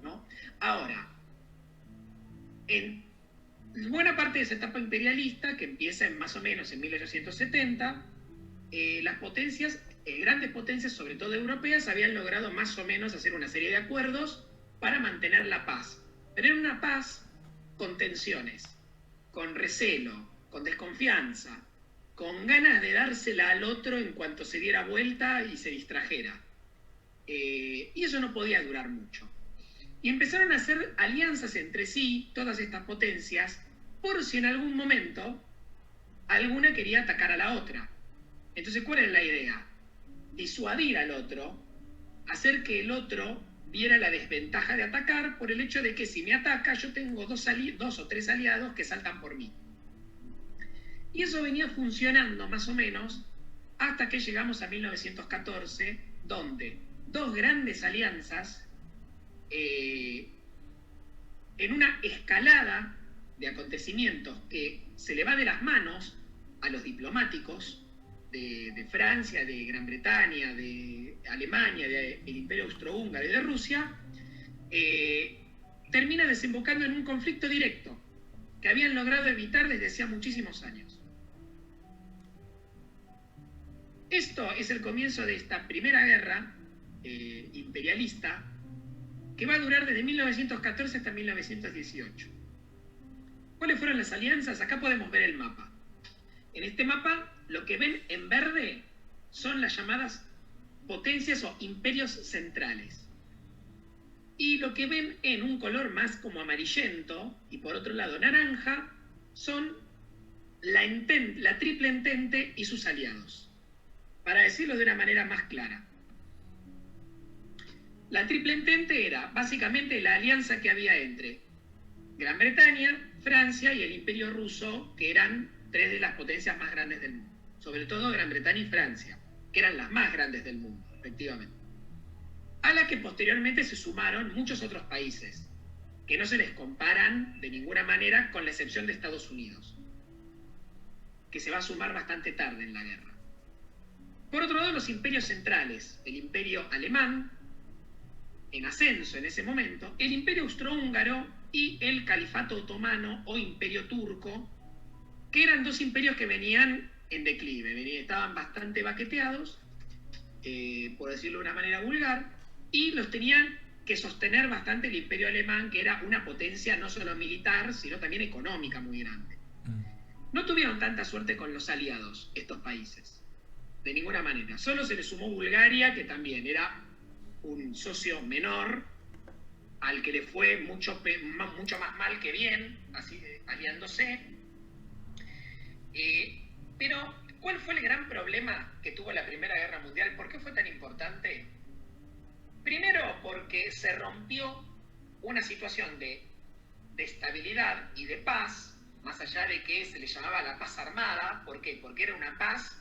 ¿no? Ahora, en buena parte de esa etapa imperialista, que empieza más o menos en 1870, las potencias, grandes potencias, sobre todo europeas, habían logrado más o menos hacer una serie de acuerdos para mantener la paz. Pero era una paz con tensiones, con recelo, con desconfianza, con ganas de dársela al otro en cuanto se diera vuelta y se distrajera. Y eso no podía durar mucho. Y empezaron a hacer alianzas entre sí, todas estas potencias, por si en algún momento alguna quería atacar a la otra. Entonces, ¿cuál es la idea? Disuadir al otro, hacer que el otro viera la desventaja de atacar por el hecho de que si me ataca yo tengo dos o tres aliados que saltan por mí. Y eso venía funcionando más o menos hasta que llegamos a 1914, donde dos grandes alianzas, en una escalada de acontecimientos que se le va de las manos a los diplomáticos de Francia, de Gran Bretaña, de Alemania, del Imperio Austrohúngaro y de Rusia, termina desembocando en un conflicto directo que habían logrado evitar desde hacía muchísimos años. Esto es el comienzo de esta primera guerra imperialista que va a durar desde 1914 hasta 1918. ¿Cuáles fueron las alianzas? Acá podemos ver el mapa. En este mapa, lo que ven en verde son las llamadas potencias o imperios centrales. Y lo que ven en un color más como amarillento y por otro lado naranja son la Triple Entente y sus aliados. Para decirlo de una manera más clara, la Triple Entente era básicamente la alianza que había entre Gran Bretaña, Francia y el Imperio Ruso, que eran tres de las potencias más grandes del mundo. Sobre todo Gran Bretaña y Francia, que eran las más grandes del mundo, efectivamente. A la que posteriormente se sumaron muchos otros países, que no se les comparan de ninguna manera, con la excepción de Estados Unidos, que se va a sumar bastante tarde en la guerra. Por otro lado, los imperios centrales, el imperio alemán, en ascenso en ese momento, el imperio austrohúngaro y el califato otomano o imperio turco, que eran dos imperios que venían en declive, estaban bastante baqueteados, por decirlo de una manera vulgar, y los tenían que sostener bastante el imperio alemán, que era una potencia no solo militar, sino también económica muy grande. No tuvieron tanta suerte con los aliados, estos países, de ninguna manera. Solo se les sumó Bulgaria, que también era un socio menor, al que le fue mucho más mal que bien, así aliándose. Pero, ¿cuál fue el gran problema que tuvo la Primera Guerra Mundial? ¿Por qué fue tan importante? Primero, porque se rompió una situación de estabilidad y de paz, más allá de que se le llamaba la paz armada. ¿Por qué? Porque era una paz,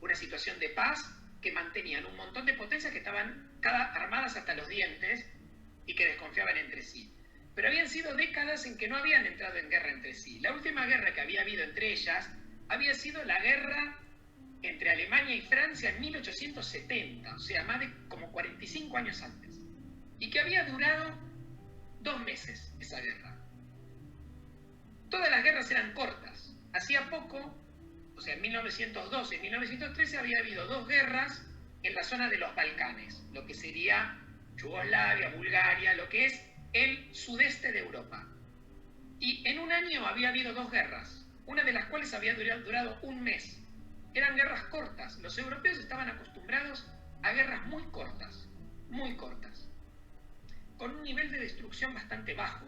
una situación de paz que mantenían un montón de potencias que estaban armadas hasta los dientes y que desconfiaban entre sí. Pero habían sido décadas en que no habían entrado en guerra entre sí. La última guerra que había habido entre ellas había sido la guerra entre Alemania y Francia en 1870, o sea, más de como 45 años antes, y que había durado 2 meses esa guerra. Todas las guerras eran cortas. Hacía poco, o sea, en 1912 y 1913 había habido 2 guerras en la zona de los Balcanes, lo que sería Yugoslavia, Bulgaria, lo que es el sudeste de Europa. Y en un año había habido 2 guerras, una de las cuales había durado 1 mes. Eran guerras cortas. Los europeos estaban acostumbrados a guerras muy cortas, con un nivel de destrucción bastante bajo,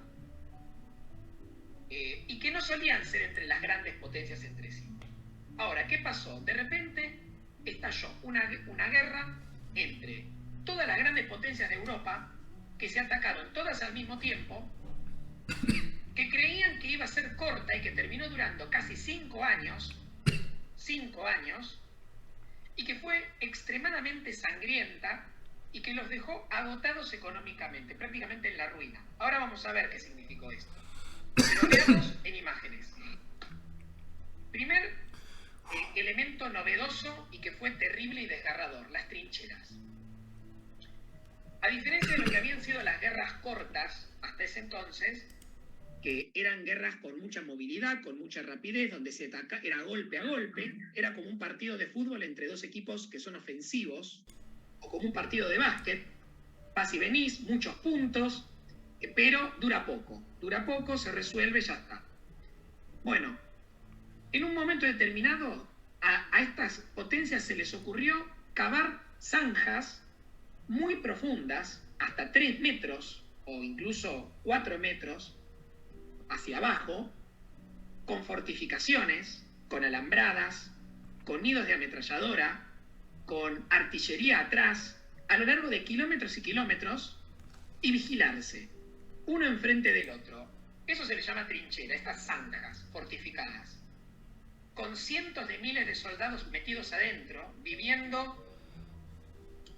y que no solían ser entre las grandes potencias entre sí. Ahora, ¿qué pasó? De repente estalló una guerra entre todas las grandes potencias de Europa, que se atacaron todas al mismo tiempo, que creían que iba a ser corta y que terminó durando casi 5 años, y que fue extremadamente sangrienta y que los dejó agotados económicamente, prácticamente en la ruina. Ahora vamos a ver qué significó esto. Pero veamos en imágenes. Primer elemento novedoso y que fue terrible y desgarrador, las trincheras. A diferencia de lo que habían sido las guerras cortas hasta ese entonces, que eran guerras con mucha movilidad, con mucha rapidez, donde se ataca, era golpe a golpe, era como un partido de fútbol entre 2 equipos que son ofensivos, o como un partido de básquet, vas y venís, muchos puntos, pero dura poco, se resuelve, ya está. Bueno, en un momento determinado, a estas potencias se les ocurrió cavar zanjas muy profundas, hasta 3 metros, o incluso 4 metros, hacia abajo, con fortificaciones, con alambradas, con nidos de ametralladora, con artillería atrás, a lo largo de kilómetros y kilómetros, y vigilarse, uno enfrente del otro. Eso se le llama trinchera, estas zanjas fortificadas, con cientos de miles de soldados metidos adentro, viviendo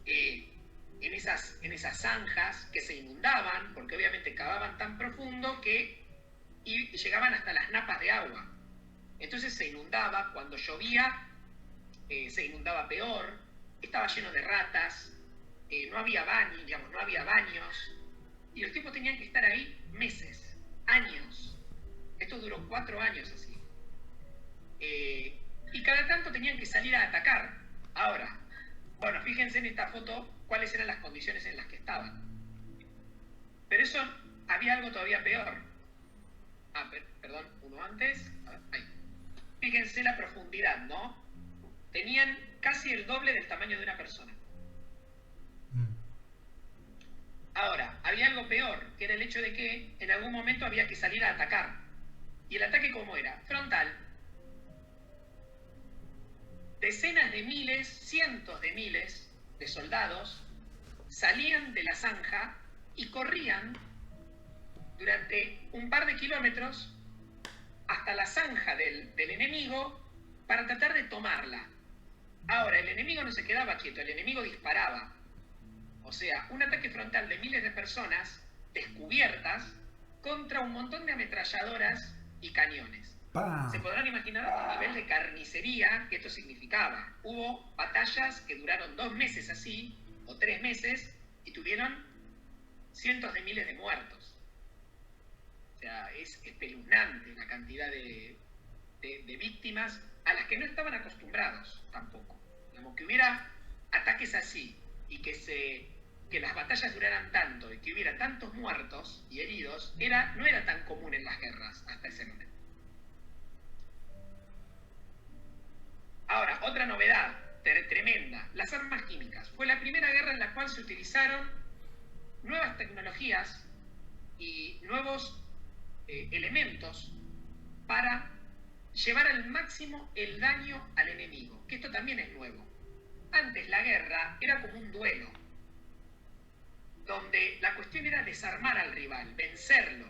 en esas zanjas que se inundaban, porque obviamente cavaban tan profundo que y llegaban hasta las napas de agua. Entonces se inundaba, cuando llovía se inundaba peor, estaba lleno de ratas, no había baños, y los tipos tenían que estar ahí meses, años. Esto duró 4 años así. Y cada tanto tenían que salir a atacar. Ahora, bueno, fíjense en esta foto cuáles eran las condiciones en las que estaban. Pero eso, había algo todavía peor. Perdón, uno antes. Ahí. Fíjense la profundidad, ¿no? Tenían casi el doble del tamaño de una persona. Ahora, había algo peor, que era el hecho de que en algún momento había que salir a atacar. ¿Y el ataque cómo era? Frontal. Decenas de miles, cientos de miles de soldados salían de la zanja y corrían durante un par de kilómetros hasta la zanja del enemigo para tratar de tomarla. Ahora, el enemigo no se quedaba quieto, el enemigo disparaba. O sea, un ataque frontal de miles de personas descubiertas contra un montón de ametralladoras y cañones. ¡Pam! Se podrán imaginar el nivel de carnicería que esto significaba. Hubo batallas que duraron 2 meses así, o 3 meses, y tuvieron cientos de miles de muertos. O sea, es espeluznante la cantidad de víctimas a las que no estaban acostumbrados tampoco. Digamos, que hubiera ataques así y que las batallas duraran tanto y que hubiera tantos muertos y heridos, no era tan común en las guerras hasta ese momento. Ahora, otra novedad tremenda, las armas químicas. Fue la primera guerra en la cual se utilizaron nuevas tecnologías y nuevos elementos para llevar al máximo el daño al enemigo, que esto también es nuevo. Antes la guerra era como un duelo, donde la cuestión era desarmar al rival, vencerlo,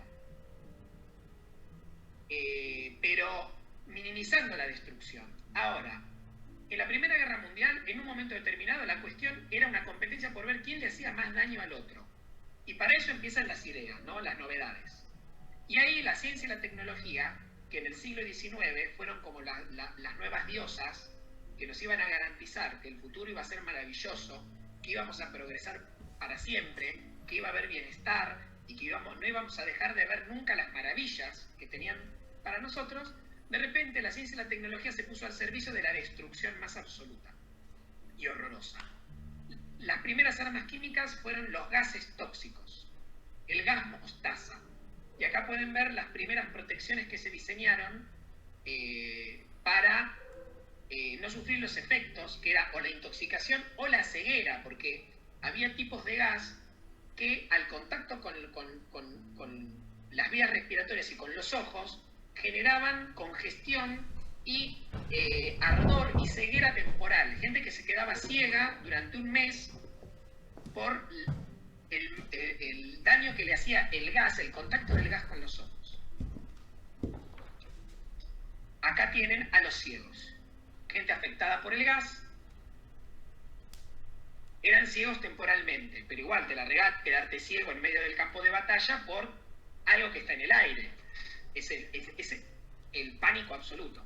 pero minimizando la destrucción. Ahora, en la Primera Guerra Mundial, en un momento determinado, la cuestión era una competencia por ver quién le hacía más daño al otro. Y para eso empiezan las ideas, ¿no? Las novedades. Y ahí la ciencia y la tecnología, que en el siglo XIX fueron como las nuevas diosas, que nos iban a garantizar que el futuro iba a ser maravilloso, que íbamos a progresar para siempre, que iba a haber bienestar y que no íbamos a dejar de ver nunca las maravillas que tenían para nosotros. De repente la ciencia y la tecnología se puso al servicio de la destrucción más absoluta y horrorosa. Las primeras armas químicas fueron los gases tóxicos, el gas mostaza. Y acá pueden ver las primeras protecciones que se diseñaron para no sufrir los efectos, que era o la intoxicación o la ceguera, porque había tipos de gas que al contacto con las vías respiratorias y con los ojos generaban congestión y ardor y ceguera temporal. Gente que se quedaba ciega durante un mes por el daño que le hacía el gas, el contacto del gas con los ojos. Acá tienen a los ciegos. Gente afectada por el gas. Eran ciegos temporalmente, pero igual te la regala quedarte ciego en medio del campo de batalla por algo que está en el aire. Es el pánico absoluto.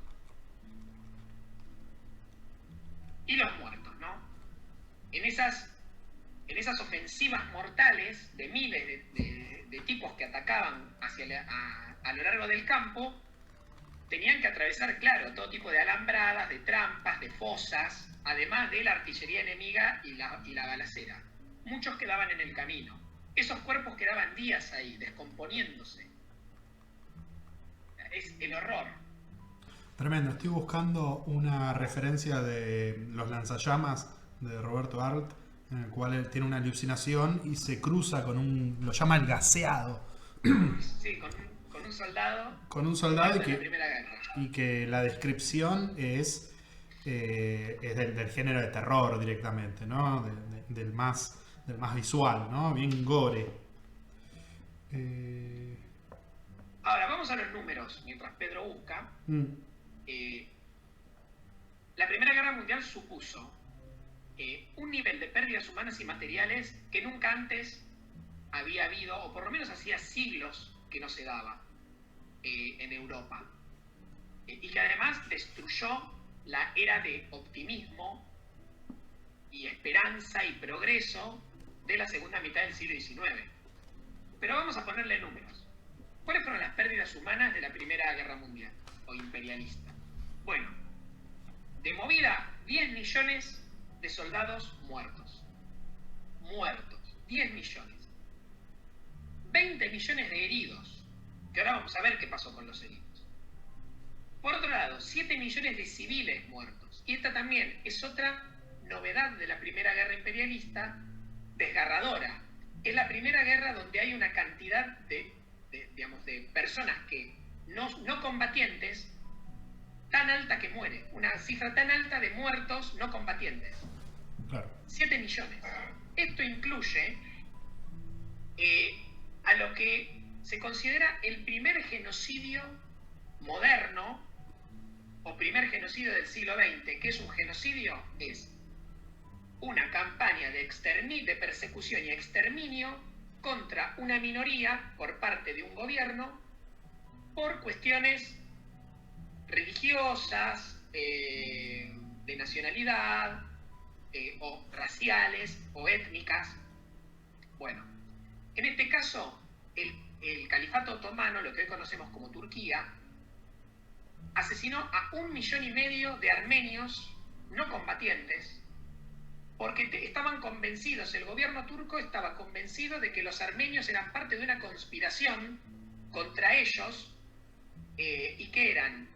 Y los muertos, ¿no? En esas ofensivas mortales de miles de tipos que atacaban a lo largo del campo, tenían que atravesar, claro, todo tipo de alambradas, de trampas, de fosas, además de la artillería enemiga y la balacera. Muchos quedaban en el camino. Esos cuerpos quedaban días ahí, descomponiéndose. Es el horror. Tremendo. Estoy buscando una referencia de Los lanzallamas de Roberto Arlt, en el cual él tiene una alucinación y se cruza lo llama el gaseado. Sí, con un soldado. Con un soldado en la Primera Guerra. y que la descripción es del género de terror directamente, ¿no? Del más visual, ¿no? Bien gore. Ahora, vamos a los números, mientras Pedro busca. La Primera Guerra Mundial supuso un nivel de pérdidas humanas y materiales que nunca antes había habido, o por lo menos hacía siglos que no se daba en Europa. Y que además destruyó la era de optimismo y esperanza y progreso de la segunda mitad del siglo XIX. Pero vamos a ponerle números. ¿Cuáles fueron las pérdidas humanas de la Primera Guerra Mundial o imperialista? Bueno, de movida, 10 millones de soldados muertos. 10 millones. 20 millones de heridos, que ahora vamos a ver qué pasó con los heridos. Por otro lado, 7 millones de civiles muertos. Y esta también es otra novedad de la Primera Guerra Imperialista, desgarradora. es la primera guerra donde hay una cantidad digamos, de personas que no combatientes tan alta que muere, una cifra tan alta de muertos no combatientes. Claro. 7 millones. Esto incluye a lo que se considera el primer genocidio moderno o primer genocidio del siglo XX. ¿Qué es un genocidio? Es una campaña de persecución y exterminio contra una minoría por parte de un gobierno por cuestiones religiosas, de nacionalidad, o raciales o étnicas. Bueno, en este caso, el califato otomano, lo que hoy conocemos como Turquía, asesinó a 1,5 millones de armenios no combatientes porque estaban convencidos, el gobierno turco estaba convencido de que los armenios eran parte de una conspiración contra ellos y que eran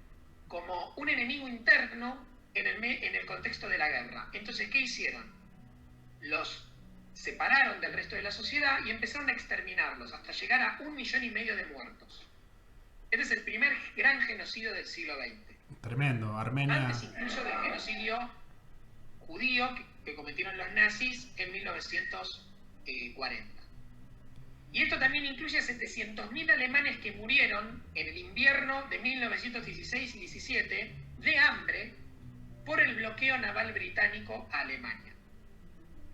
como un enemigo interno en el contexto de la guerra. Entonces, ¿qué hicieron? Los separaron del resto de la sociedad y empezaron a exterminarlos hasta llegar a 1,5 millones de muertos. Este es el primer gran genocidio del siglo XX. Tremendo, Armenia. Antes incluso del genocidio judío que cometieron los nazis en 1940. Y esto también incluye a 700.000 alemanes que murieron en el invierno de 1916 y 17 de hambre por el bloqueo naval británico a Alemania.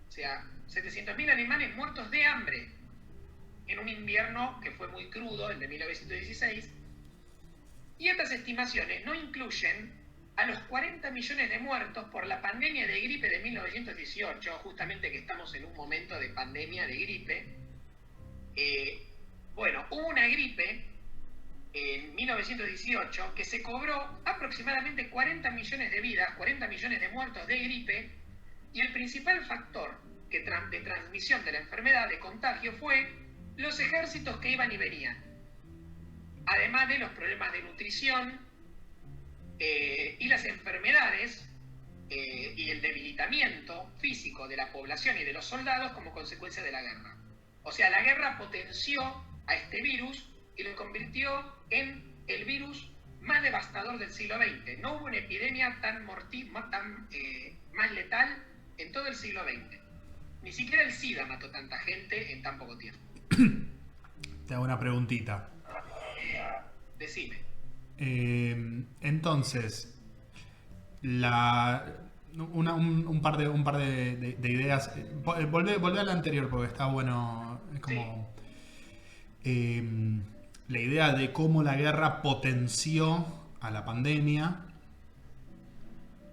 O sea, 700.000 alemanes muertos de hambre en un invierno que fue muy crudo, el de 1916. Y estas estimaciones no incluyen a los 40 millones de muertos por la pandemia de gripe de 1918, justamente que estamos en un momento de pandemia de gripe. Bueno, hubo una gripe en 1918 que se cobró aproximadamente 40 millones de vidas, 40 millones de muertos de gripe, y el principal factor de transmisión de la enfermedad, de contagio, fue los ejércitos que iban y venían. Además de los problemas de nutrición y las enfermedades y el debilitamiento físico de la población y de los soldados como consecuencia de la guerra. O sea, la guerra potenció a este virus y lo convirtió en el virus más devastador del siglo XX. No hubo una epidemia más letal en todo el siglo XX. Ni siquiera el SIDA mató tanta gente en tan poco tiempo. Te hago una preguntita. Decime. Entonces, un par de ideas. Volvé a la anterior porque está bueno. Es como la idea de cómo la guerra potenció a la pandemia.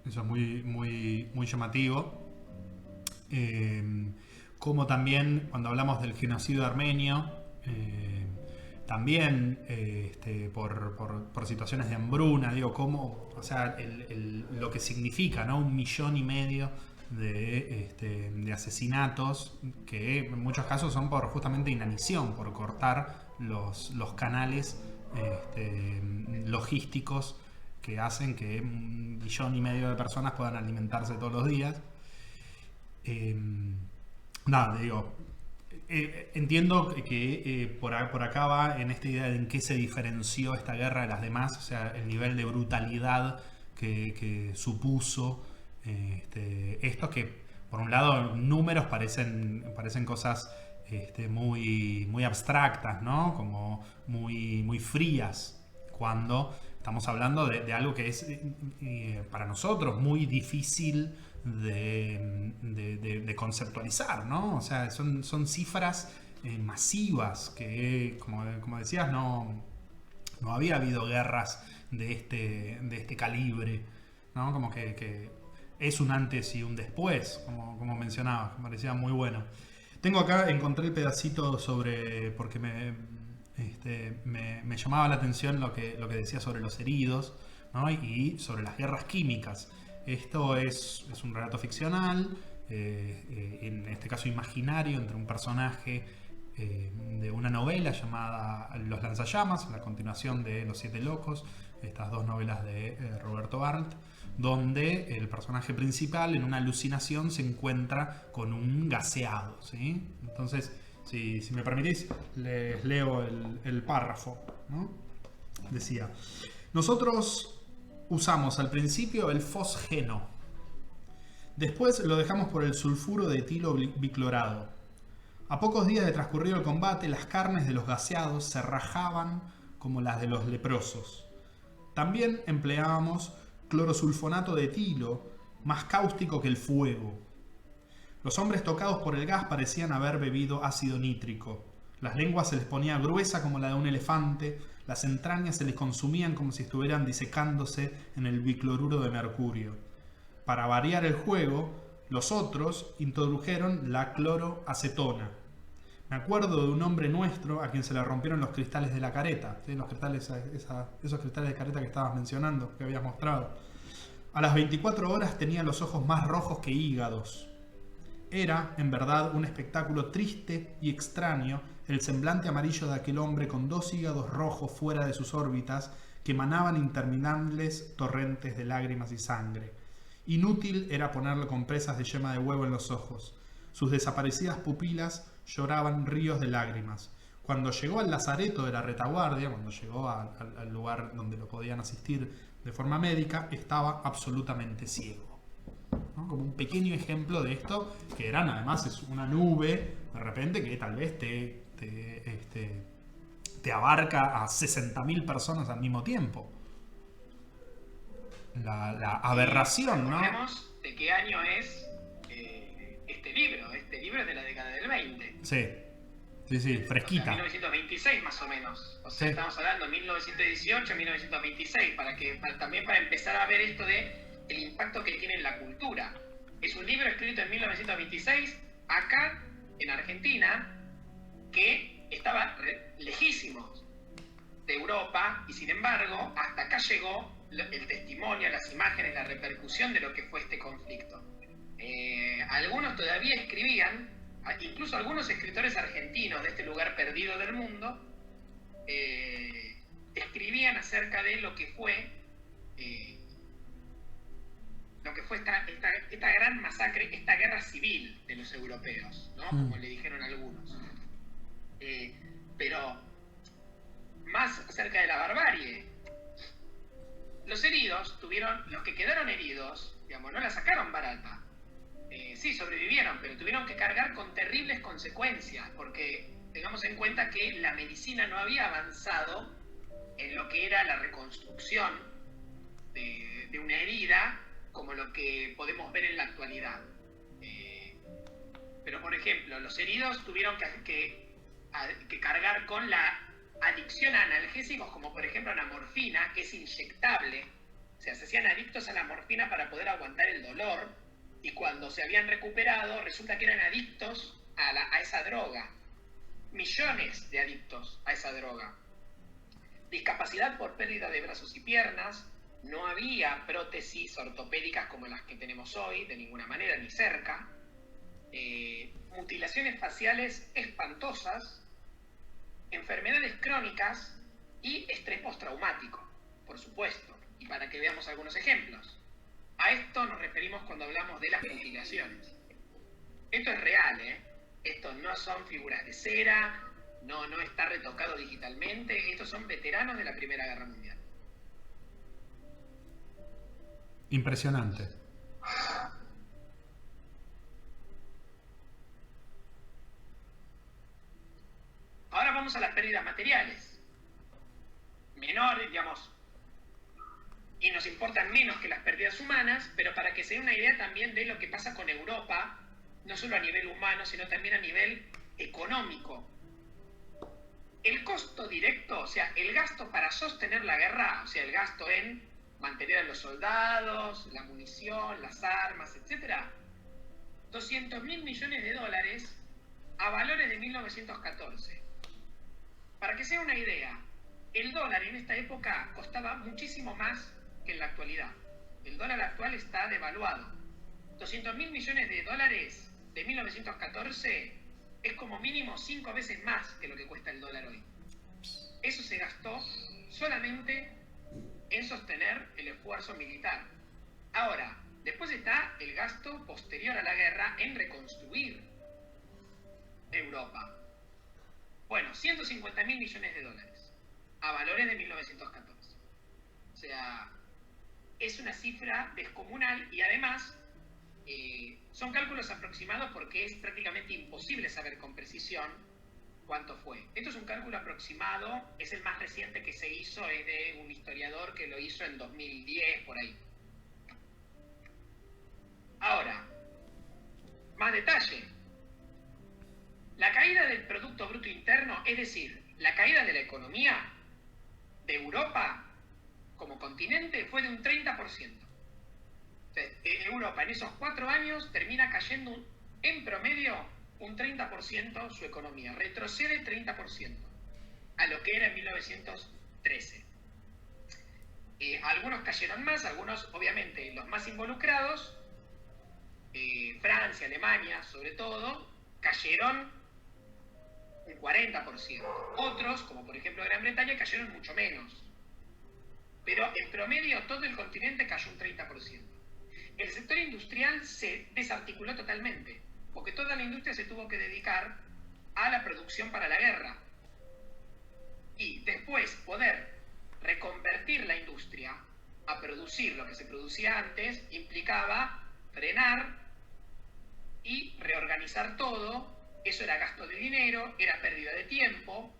Eso es muy llamativo. Como también cuando hablamos del genocidio armenio, también por situaciones de hambruna, digo, cómo, o sea, lo que significa, ¿no? 1,5 millones de asesinatos que en muchos casos son por justamente inanición, por cortar los canales logísticos que hacen que 1,5 millones de personas puedan alimentarse todos los días. Nada, digo, entiendo que por acá va en esta idea de en qué se diferenció esta guerra de las demás, o sea, el nivel de brutalidad que supuso esto, que por un lado números parecen cosas muy abstractas, ¿no? Como muy frías, cuando estamos hablando de algo que es para nosotros muy difícil de conceptualizar, ¿no? O sea, son cifras masivas que, como decías, no había habido guerras de este calibre, ¿no? Como que es un antes y un después, como mencionabas, me parecía muy bueno. Tengo acá, encontré el pedacito porque me llamaba la atención lo que decía sobre los heridos, ¿no? Y sobre las guerras químicas. Esto es un relato ficcional, en este caso imaginario, entre un personaje de una novela llamada Los lanzallamas, la continuación de Los Siete Locos, estas dos novelas de Roberto Arlt, donde el personaje principal en una alucinación se encuentra con un gaseado, ¿sí? Entonces Si me permitís, les leo el párrafo, ¿no? Decía: nosotros usamos al principio el fosgeno. Después lo dejamos por el sulfuro de etilo biclorado. A pocos días de transcurrido el combate, las carnes de los gaseados se rajaban como las de los leprosos. También empleábamos clorosulfonato de etilo, más cáustico que el fuego. Los hombres tocados por el gas parecían haber bebido ácido nítrico. Las lenguas se les ponía gruesa como la de un elefante, las entrañas se les consumían como si estuvieran disecándose en el bicloruro de mercurio. Para variar el juego, los otros introdujeron la cloroacetona. Me acuerdo de un hombre nuestro a quien se le rompieron los cristales de la careta, ¿sí? Los cristales, esos cristales de careta que estabas mencionando, que habías mostrado. A las 24 horas tenía los ojos más rojos que hígados. Era, en verdad, un espectáculo triste y extraño el semblante amarillo de aquel hombre con 2 hígados rojos fuera de sus órbitas que emanaban interminables torrentes de lágrimas y sangre. Inútil era ponerle compresas de yema de huevo en los ojos. Sus desaparecidas pupilas lloraban ríos de lágrimas. Cuando llegó al lazareto de la retaguardia, cuando llegó al lugar donde lo podían asistir de forma médica, estaba absolutamente ciego, ¿no? Como un pequeño ejemplo de esto, que eran, además, es una nube de repente que tal vez te abarca a 60.000 personas al mismo tiempo. La aberración, ¿no? Recordemos de qué año es este libro. Este libro es de la década del 20. Sí, fresquita. O sea, 1926 más o menos. O sea, sí. Estamos hablando de 1918, 1926, también para empezar a ver esto de el impacto que tiene en la cultura. Es un libro escrito en 1926, acá en Argentina, que estaba lejísimo de Europa, y sin embargo, hasta acá llegó el testimonio, las imágenes, la repercusión de lo que fue este conflicto. Algunos todavía escribían, incluso algunos escritores argentinos de este lugar perdido del mundo, escribían acerca de lo que fue esta gran masacre, esta guerra civil de los europeos, ¿no? Como le dijeron algunos. Pero más acerca de la barbarie. Los heridos los que quedaron heridos, digamos, no la sacaron barata. Sí, sobrevivieron, pero tuvieron que cargar con terribles consecuencias, porque tengamos en cuenta que la medicina no había avanzado en lo que era la reconstrucción de una herida, como lo que podemos ver en la actualidad. Pero, por ejemplo, los heridos tuvieron que cargar con la adicción a analgésicos, como por ejemplo la morfina, que es inyectable. O sea, se hacían adictos a la morfina para poder aguantar el dolor, y cuando se habían recuperado, resulta que eran adictos a esa droga. Millones de adictos a esa droga. Discapacidad por pérdida de brazos y piernas. No había prótesis ortopédicas como las que tenemos hoy, de ninguna manera, ni cerca. Mutilaciones faciales espantosas, enfermedades crónicas y estrés postraumático, por supuesto. Y para que veamos algunos ejemplos. A esto nos referimos cuando hablamos de las mutilaciones. Esto es real, ¿eh? Esto no son figuras de cera, no está retocado digitalmente. Estos son veteranos de la Primera Guerra Mundial. Impresionante. Ahora vamos a las pérdidas materiales. Menores, digamos, y nos importan menos que las pérdidas humanas, pero para que se den una idea también de lo que pasa con Europa, no solo a nivel humano, sino también a nivel económico. El costo directo, o sea, el gasto para sostener la guerra, o sea, el gasto en mantener a los soldados, la munición, las armas, etc. 200.000 millones de dólares a valores de 1914. Para que sea una idea, el dólar en esta época costaba muchísimo más que en la actualidad. El dólar actual está devaluado. 200.000 millones de dólares de 1914 es como mínimo 5 veces más que lo que cuesta el dólar hoy. Eso se gastó solamente en sostener el esfuerzo militar. Ahora, después está el gasto posterior a la guerra en reconstruir Europa. Bueno, 150.000 millones de dólares, a valores de 1914. O sea, es una cifra descomunal y además son cálculos aproximados porque es prácticamente imposible saber con precisión cuánto fue. Esto es un cálculo aproximado, es el más reciente que se hizo, es de un historiador que lo hizo en 2010, por ahí. Ahora, más detalle. La caída del Producto Bruto Interno, es decir, la caída de la economía de Europa como continente fue de un 30%. Europa en esos 4 años termina cayendo en promedio un 30% su economía, retrocede 30% a lo que era en 1913. Algunos cayeron más, algunos obviamente los más involucrados, Francia, Alemania sobre todo, cayeron un 40%. Otros, como por ejemplo Gran Bretaña, cayeron mucho menos. Pero en promedio todo el continente cayó un 30%. El sector industrial se desarticuló totalmente, porque toda la industria se tuvo que dedicar a la producción para la guerra. Y después poder reconvertir la industria a producir lo que se producía antes implicaba frenar y reorganizar todo. Eso era gasto de dinero, era pérdida de tiempo.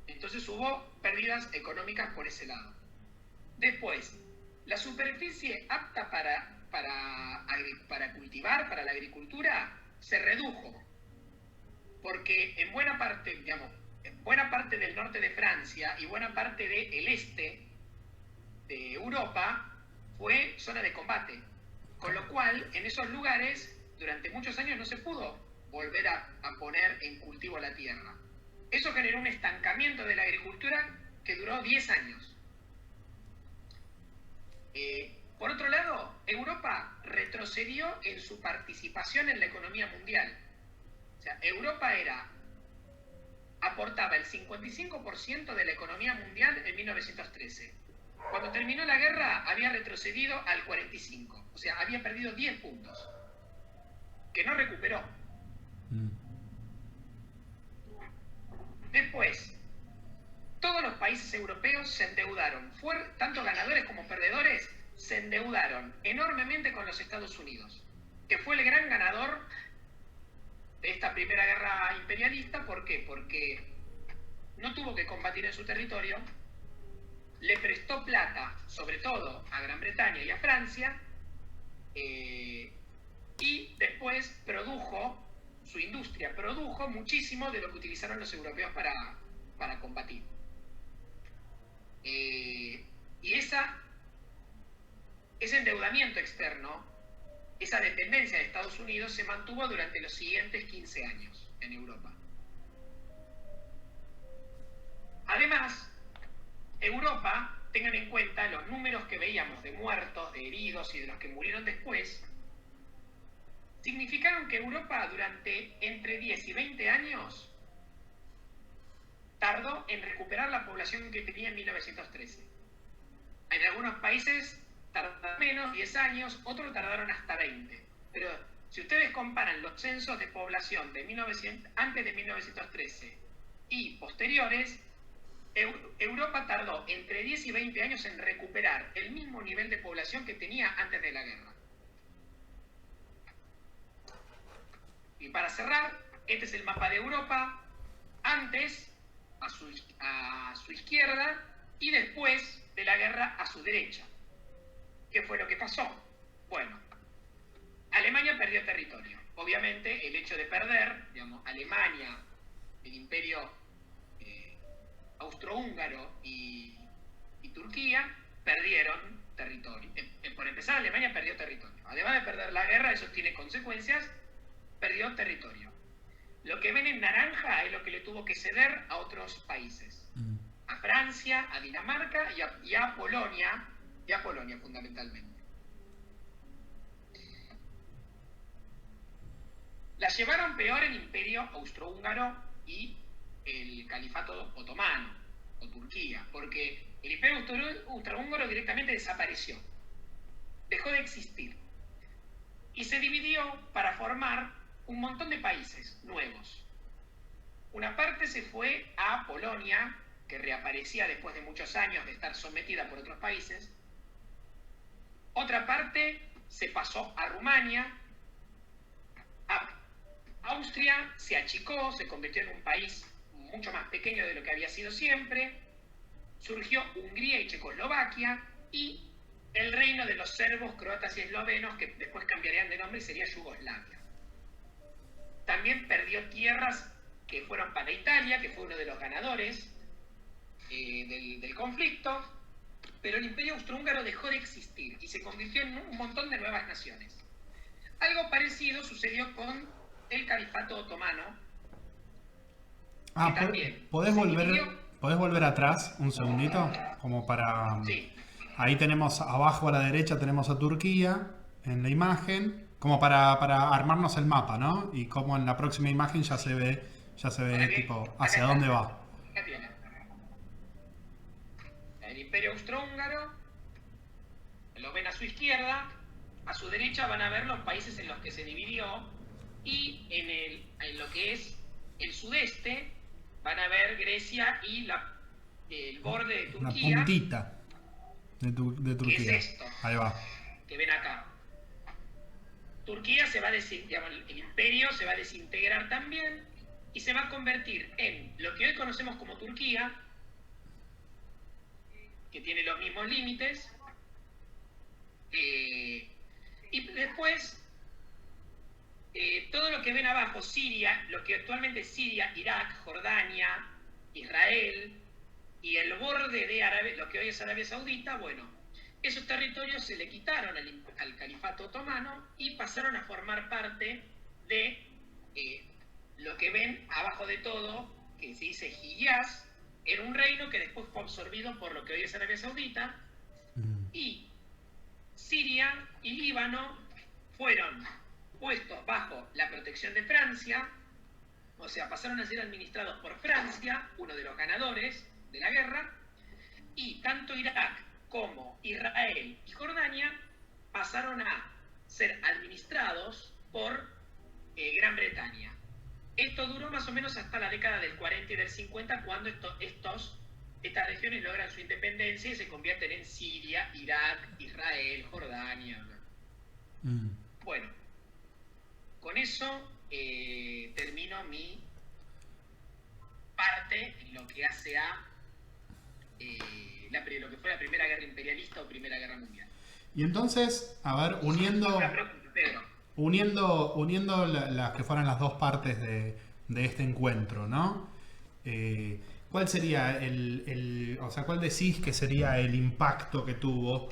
Entonces hubo pérdidas económicas por ese lado. Después, la superficie apta para cultivar, para la agricultura, se redujo. Porque en buena parte, en buena parte del norte de Francia y buena parte del este de Europa fue zona de combate. Con lo cual, en esos lugares, durante muchos años no se pudo volver a poner en cultivo la tierra. Eso generó un estancamiento de la agricultura que duró 10 años. Por otro lado, Europa retrocedió en su participación en la economía mundial. O sea, Europa aportaba el 55% de la economía mundial en 1913. Cuando terminó la guerra, había retrocedido al 45%. O sea, había perdido 10 puntos, que no recuperó. Después, todos los países europeos se endeudaron, tanto ganadores como perdedores, se endeudaron enormemente con los Estados Unidos, que fue el gran ganador de esta primera guerra imperialista. ¿Por qué? Porque no tuvo que combatir en su territorio, le prestó plata, sobre todo a Gran Bretaña y a Francia, y después su industria produjo muchísimo de lo que utilizaron los europeos para combatir. Y ese endeudamiento externo, esa dependencia de Estados Unidos se mantuvo durante los siguientes 15 años en Europa. Además, Europa, tengan en cuenta los números que veíamos de muertos, de heridos y de los que murieron después, significaron que Europa durante entre 10 y 20 años tardó en recuperar la población que tenía en 1913. En algunos países tardaron menos, 10 años, otros tardaron hasta 20. Pero si ustedes comparan los censos de población de antes de 1913 y posteriores, Europa tardó entre 10 y 20 años en recuperar el mismo nivel de población que tenía antes de la guerra. Y para cerrar, este es el mapa de Europa, antes a su izquierda y después de la guerra a su derecha. ¿Qué fue lo que pasó? Bueno, Alemania perdió territorio. Obviamente el hecho de perder, Alemania, el imperio austrohúngaro y Turquía perdieron territorio. Por empezar, Alemania perdió territorio. Además de perder la guerra, eso tiene consecuencias, perdió territorio. Lo que ven en naranja es lo que le tuvo que ceder a otros países. A Francia, a Dinamarca y a Polonia fundamentalmente. La llevaron peor el imperio austrohúngaro y el califato otomano, o Turquía, porque el imperio austrohúngaro directamente desapareció, dejó de existir, y se dividió para formar un montón de países nuevos. Una parte se fue a Polonia, que reaparecía después de muchos años de estar sometida por otros países. Otra parte se pasó a Rumania. Austria se achicó, se convirtió en un país mucho más pequeño de lo que había sido siempre. Surgió Hungría y Checoslovaquia y el reino de los serbos, croatas y eslovenos, que después cambiarían de nombre y sería Yugoslavia. También perdió tierras que fueron para Italia, que fue uno de los ganadores del conflicto, pero el Imperio Austrohúngaro dejó de existir y se convirtió en un montón de nuevas naciones. Algo parecido sucedió con el Califato Otomano. ¿Podés volver atrás un segundito? Como para... Sí. Ahí tenemos abajo a la derecha tenemos a Turquía en la imagen, como para armarnos el mapa, ¿no? Y como en la próxima imagen ya se ve tipo hacia dónde va. El Imperio Austrohúngaro, lo ven a su izquierda, a su derecha van a ver los países en los que se dividió, y en lo que es el sudeste van a ver Grecia y el borde de Turquía. La puntita de Turquía. ¿Qué es esto? Ahí va. Que ven acá. Turquía se va a el imperio se va a desintegrar también y se va a convertir en lo que hoy conocemos como Turquía, que tiene los mismos límites, y después todo lo que ven abajo, Siria, lo que actualmente es Siria, Irak, Jordania, Israel y el borde de lo que hoy es Arabia Saudita, bueno, esos territorios se le quitaron al Califato Otomano y pasaron a formar parte de lo que ven abajo de todo, que se dice Hiyaz. Era un reino que después fue absorbido por lo que hoy es Arabia Saudita, y Siria y Líbano fueron puestos bajo la protección de Francia, o sea, pasaron a ser administrados por Francia, uno de los ganadores de la guerra, y tanto Irak como Israel y Jordania pasaron a ser administrados por Gran Bretaña. Esto duró más o menos hasta la década del 40 y del 50, cuando estas regiones logran su independencia y se convierten en Siria, Irak, Israel, Jordania. Bueno, con eso termino mi parte en lo que hace a lo que fue la Primera Guerra Imperialista o Primera Guerra Mundial. Y entonces, a ver, uniendo las que fueran las dos partes de este encuentro, ¿no? ¿Cuál sería cuál decís que sería el impacto que tuvo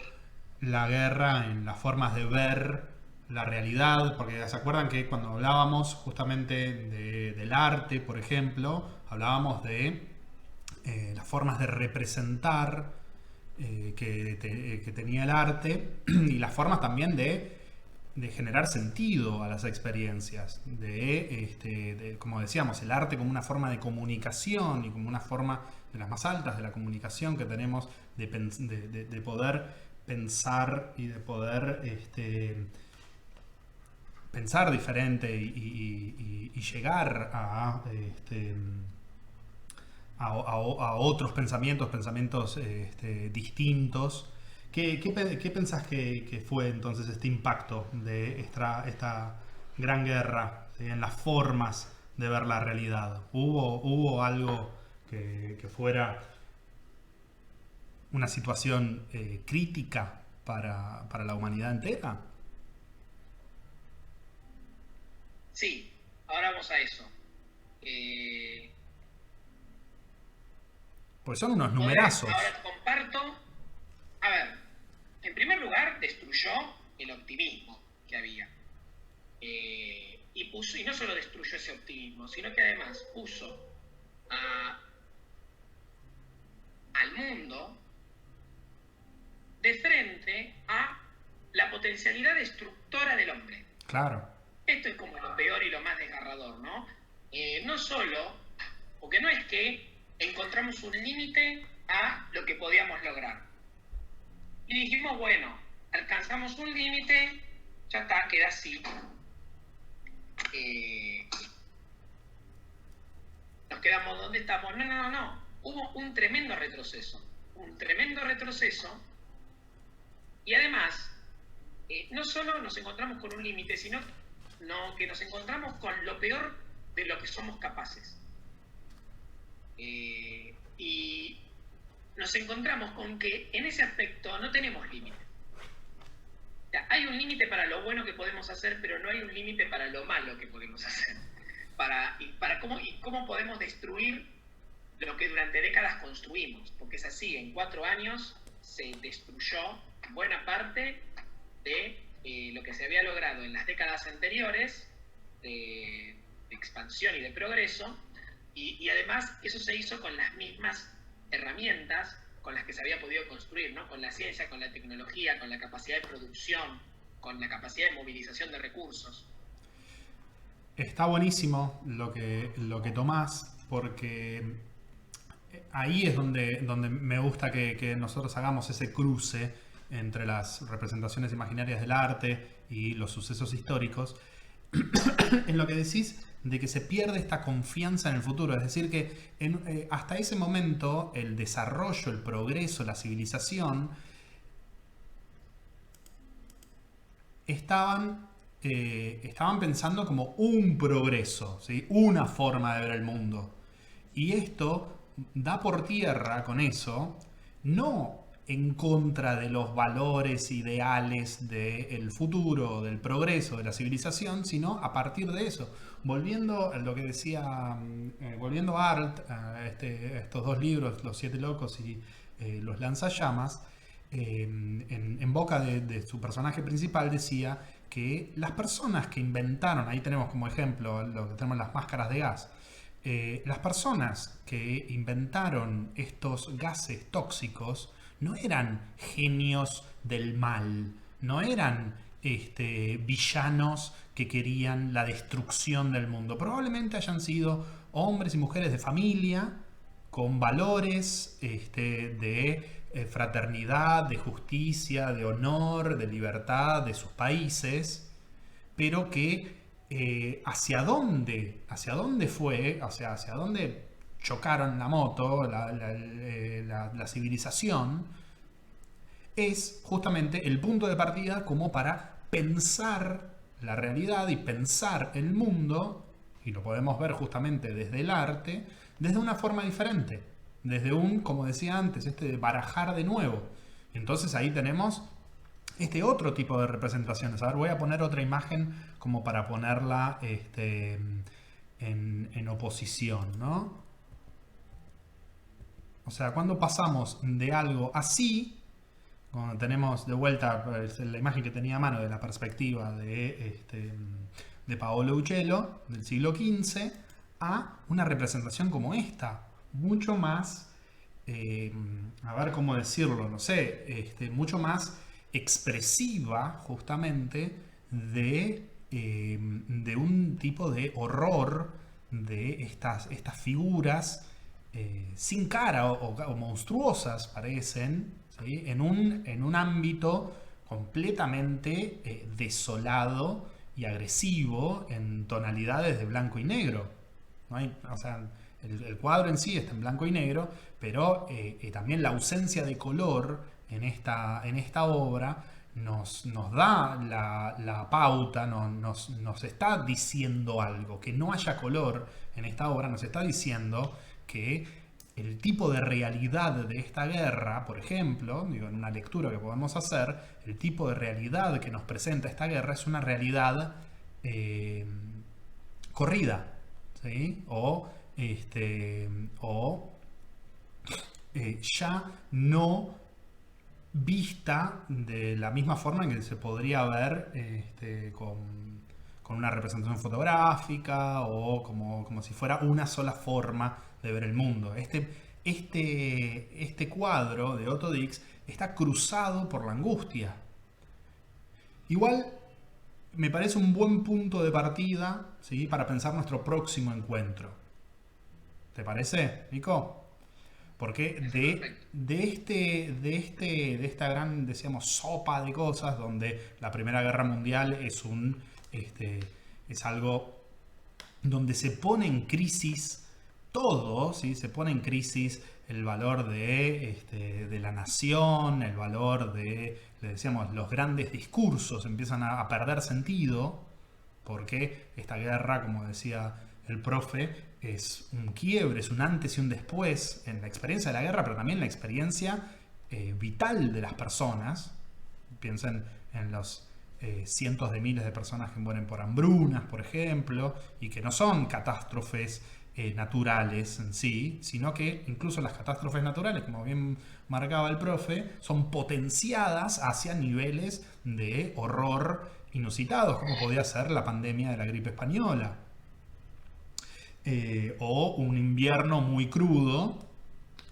la guerra en las formas de ver la realidad? Porque se acuerdan que cuando hablábamos justamente del arte, por ejemplo, hablábamos de las formas de representar que tenía el arte y las formas también de generar sentido a las experiencias, como decíamos, el arte como una forma de comunicación y como una forma de las más altas de la comunicación que tenemos de poder pensar y de poder pensar diferente y llegar a otros pensamientos distintos. ¿Qué pensás que fue entonces este impacto de esta gran guerra, ¿sí?, en las formas de ver la realidad? ¿Hubo algo que fuera una situación crítica para la humanidad entera? Sí, ahora vamos a eso. Pues son unos numerazos. Ahora te comparto. A ver, en primer lugar, destruyó el optimismo que había. Y no solo destruyó ese optimismo, sino que además puso al mundo de frente a la potencialidad destructora del hombre. Claro. Esto es como lo peor y lo más desgarrador, ¿no? No solo, porque no es que encontramos un límite a lo que podíamos lograr. Y dijimos, bueno, alcanzamos un límite, ya está, queda así. Nos nos quedamos donde estamos. No. Hubo un tremendo retroceso. Y además, no solo nos encontramos con un límite, sino que nos encontramos con lo peor de lo que somos capaces. Y nos encontramos con que en ese aspecto no tenemos límite. O sea, hay un límite para lo bueno que podemos hacer, pero no hay un límite para lo malo que podemos hacer. Para cómo podemos destruir lo que durante décadas construimos. Porque es así, en 4 años se destruyó buena parte de lo que se había logrado en las décadas anteriores de expansión y de progreso, y además eso se hizo con las mismas herramientas con las que se había podido construir, ¿no? Con la ciencia, con la tecnología, con la capacidad de producción, con la capacidad de movilización de recursos. Está buenísimo lo que tomás, porque ahí es donde me gusta que nosotros hagamos ese cruce entre las representaciones imaginarias del arte y los sucesos históricos, en lo que decís de que se pierde esta confianza en el futuro. Es decir, que hasta ese momento el desarrollo, el progreso, la civilización estaban pensando como un progreso, ¿sí? Una forma de ver el mundo. Y esto da por tierra con eso, no en contra de los valores ideales del futuro, del progreso, de la civilización, sino a partir de eso. Volviendo a lo que decía, volviendo a Arlt, a estos 2 libros, Los 7 locos y Los lanzallamas, en boca de su personaje principal decía que las personas que inventaron, ahí tenemos como ejemplo lo que tenemos las máscaras de gas, las personas que inventaron estos gases tóxicos no eran genios del mal, no eran villanos que querían la destrucción del mundo. Probablemente hayan sido hombres y mujeres de familia con valores de fraternidad, de justicia, de honor, de libertad de sus países, pero que hacia dónde fue, o sea, hacia dónde chocaron la moto, la civilización, es justamente el punto de partida como para pensar la realidad y pensar el mundo, y lo podemos ver justamente desde el arte, desde una forma diferente, desde como decía antes, de barajar de nuevo. Entonces ahí tenemos otro tipo de representaciones. A ver, voy a poner otra imagen como para ponerla en oposición, ¿no? O sea, cuando pasamos de algo así, cuando tenemos de vuelta la imagen que tenía a mano de la perspectiva de Paolo Uccello del siglo XV, a una representación como esta, mucho más, a ver cómo decirlo, no sé, mucho más expresiva justamente de un tipo de horror de estas figuras sin cara o monstruosas parecen, ¿sí? en un ámbito completamente desolado y agresivo en tonalidades de blanco y negro. ¿No hay? O sea, el cuadro en sí está en blanco y negro, pero también la ausencia de color en esta obra nos da la pauta, nos está diciendo algo. Que no haya color en esta obra nos está diciendo que el tipo de realidad de esta guerra, por ejemplo, en una lectura que podemos hacer, el tipo de realidad que nos presenta esta guerra es una realidad corrida, ¿sí? Ya no vista de la misma forma en que se podría ver con una representación fotográfica o como si fuera una sola forma de ver el mundo. Este cuadro de Otto Dix está cruzado por la angustia. Igual me parece un buen punto de partida, ¿sí? Para pensar nuestro próximo encuentro. ¿Te parece, Nico? Porque de esta gran, decíamos, sopa de cosas, donde la Primera Guerra Mundial es algo donde se pone en crisis todo, ¿sí? Se pone en crisis el valor de la nación, el valor de, le decíamos, los grandes discursos empiezan a perder sentido, porque esta guerra, como decía el profe, es un quiebre, es un antes y un después en la experiencia de la guerra, pero también en la experiencia vital de las personas. Piensen en los cientos de miles de personas que mueren por hambrunas, por ejemplo, y que no son catástrofes naturales en sí, sino que incluso las catástrofes naturales, como bien marcaba el profe, son potenciadas hacia niveles de horror inusitados, como podía ser la pandemia de la gripe española, o un invierno muy crudo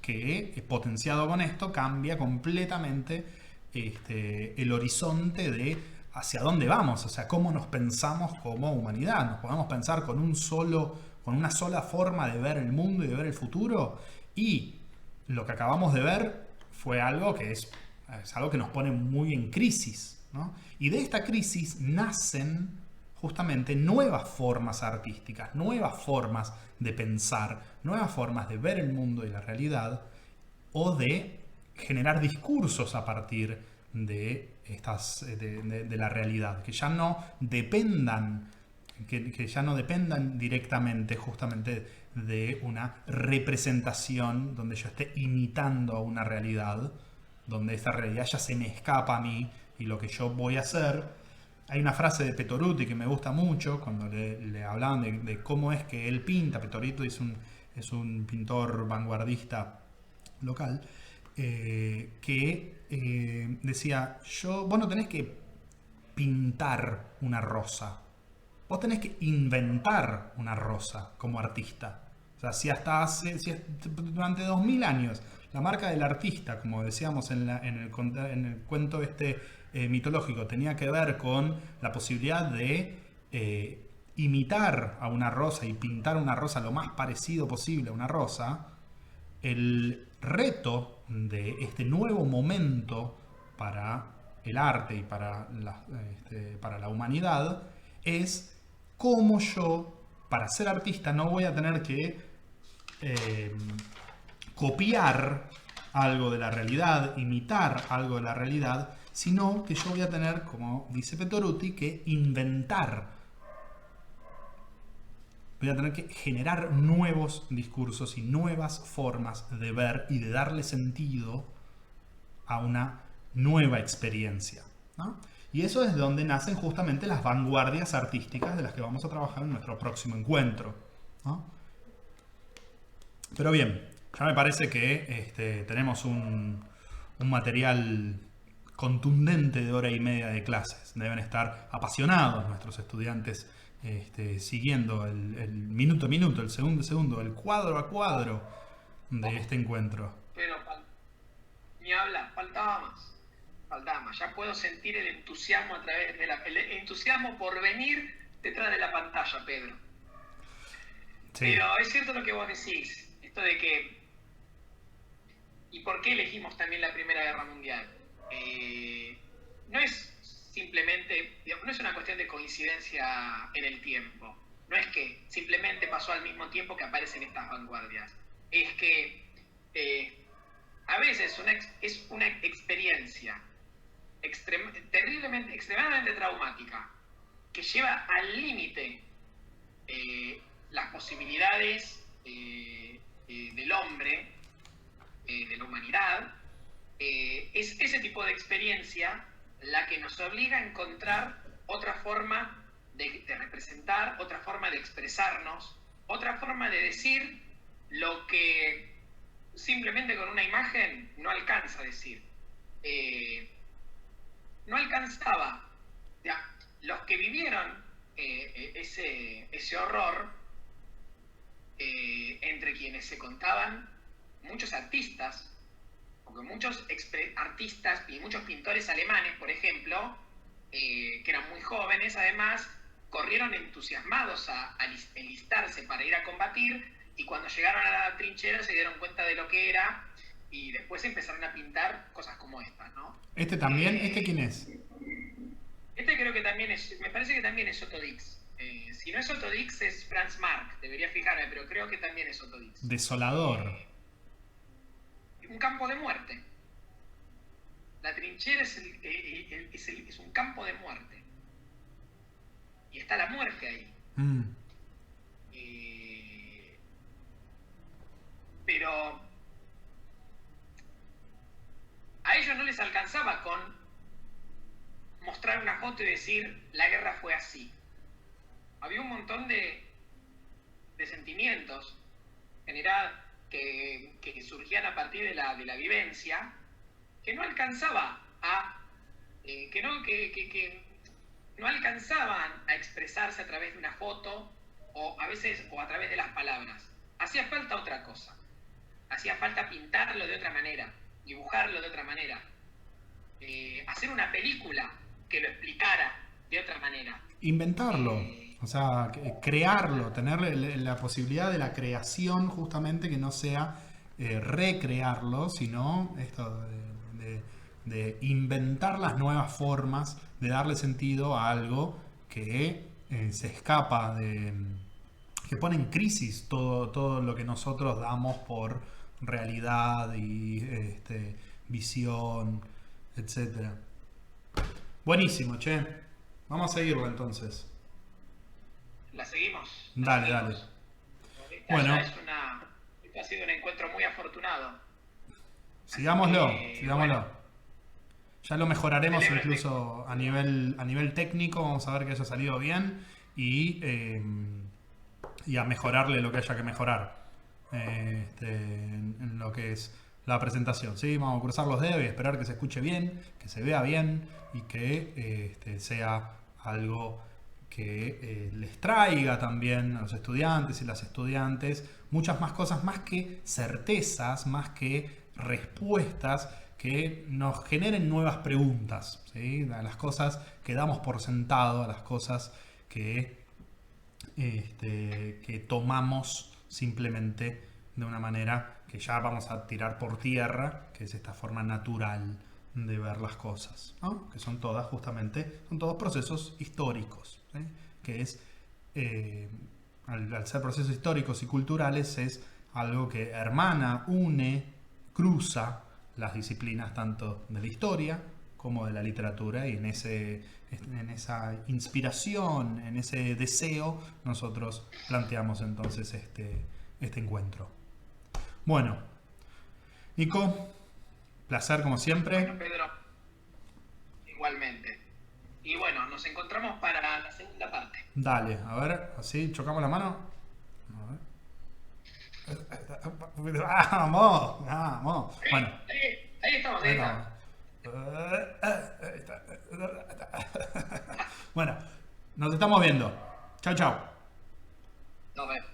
que, potenciado con esto, cambia completamente el horizonte de hacia dónde vamos, o sea, cómo nos pensamos como humanidad. Nos podemos pensar con una sola forma de ver el mundo y de ver el futuro, y lo que acabamos de ver fue algo que es algo que nos pone muy en crisis, ¿no? Y de esta crisis nacen justamente nuevas formas artísticas, nuevas formas de pensar, nuevas formas de ver el mundo y la realidad, o de generar discursos a partir de la realidad, que ya no dependan directamente justamente de una representación donde yo esté imitando a una realidad, donde esta realidad ya se me escapa a mí y lo que yo voy a hacer. Hay una frase de Petoruti que me gusta mucho cuando le hablaban de cómo es que él pinta. Petoruti es un pintor vanguardista local, que decía, vos no tenés que pintar una rosa, vos tenés que inventar una rosa como artista. O sea, si durante 2000 años la marca del artista, como decíamos en el cuento mitológico, tenía que ver con la posibilidad de imitar a una rosa y pintar una rosa lo más parecido posible a una rosa, el reto de este nuevo momento para el arte y para la humanidad es cómo yo, para ser artista, no voy a tener que copiar algo de la realidad, imitar algo de la realidad, sino que yo voy a tener, como dice Petoruti, que inventar. Voy a tener que generar nuevos discursos y nuevas formas de ver y de darle sentido a una nueva experiencia, ¿no? Y eso es de donde nacen justamente las vanguardias artísticas de las que vamos a trabajar en nuestro próximo encuentro, ¿no? Pero bien, ya me parece que tenemos un material contundente de hora y media de clases. Deben estar apasionados nuestros estudiantes siguiendo el minuto a minuto, el segundo a segundo, el cuadro a cuadro de este encuentro. Pero ni habla, faltaba más. Ya puedo sentir el entusiasmo a través el entusiasmo por venir detrás de la pantalla, Pedro. Sí. Pero es cierto lo que vos decís, esto de que... ¿Y por qué elegimos también la Primera Guerra Mundial? No es simplemente, no es una cuestión de coincidencia en el tiempo. No es que simplemente pasó al mismo tiempo que aparecen estas vanguardias. Es que a veces es una experiencia extremadamente traumática que lleva al límite las posibilidades del hombre, de la humanidad. Es ese tipo de experiencia la que nos obliga a encontrar otra forma de representar, otra forma de expresarnos, otra forma de decir lo que simplemente con una imagen no alcanza a decir. No alcanzaba. Ya, los que vivieron ese horror, entre quienes se contaban muchos artistas, porque muchos artistas y muchos pintores alemanes, por ejemplo, que eran muy jóvenes además, corrieron entusiasmados a enlistarse para ir a combatir, y cuando llegaron a la trinchera se dieron cuenta de lo que era, y después empezaron a pintar cosas como estas, ¿no? ¿Este también? ¿Este quién es? Este creo que también es, me parece que también es Otto Dix. Si no es Otto Dix, es Franz Marc. Debería fijarme, pero creo que también es Otto Dix. Desolador. Un campo de muerte. La trinchera es un campo de muerte. Y está la muerte ahí. Pero a ellos no les alcanzaba con mostrar una foto y decir la guerra fue así. Había un montón de sentimientos que surgían a partir de la vivencia, que no alcanzaba que no alcanzaban a expresarse a través de una foto o a veces a través de las palabras. Hacía falta otra cosa. Hacía falta pintarlo de otra manera, dibujarlo de otra manera, hacer una película que lo explicara de otra manera. Inventarlo, o sea, crearlo, tener la posibilidad de la creación, justamente, que no sea recrearlo, sino esto de inventar las nuevas formas, de darle sentido a algo que se escapa que pone en crisis todo lo que nosotros damos por realidad y visión, etcétera. Buenísimo, che. Vamos a seguirlo entonces. ¿La seguimos? Dale. Bueno. Esto ha sido un encuentro muy afortunado. Sigámoslo. Bueno. Ya lo mejoraremos incluso a nivel técnico. Vamos a ver que haya salido bien y a mejorarle lo que haya que mejorar en lo que es la presentación. ¿Sí? Vamos a cruzar los dedos y esperar que se escuche bien, que se vea bien y que sea algo que les traiga también a los estudiantes y las estudiantes muchas más cosas, más que certezas, más que respuestas, que nos generen nuevas preguntas, ¿sí? A las cosas que damos por sentado, a las cosas que tomamos simplemente de una manera que ya vamos a tirar por tierra, que es esta forma natural de ver las cosas, ¿no? Que son todos procesos históricos, ¿sí? Que es, al ser procesos históricos y culturales, es algo que hermana, une, cruza las disciplinas tanto de la historia como de la literatura, y en esa inspiración, en ese deseo, nosotros planteamos entonces este encuentro. Bueno, Nico, placer como siempre. Bueno, Pedro, igualmente. Y bueno, nos encontramos para la segunda parte. Dale, a ver, así, chocamos la mano. Vamos. Bueno. Ahí estamos. Bueno, nos estamos viendo. Chau. Nos vemos.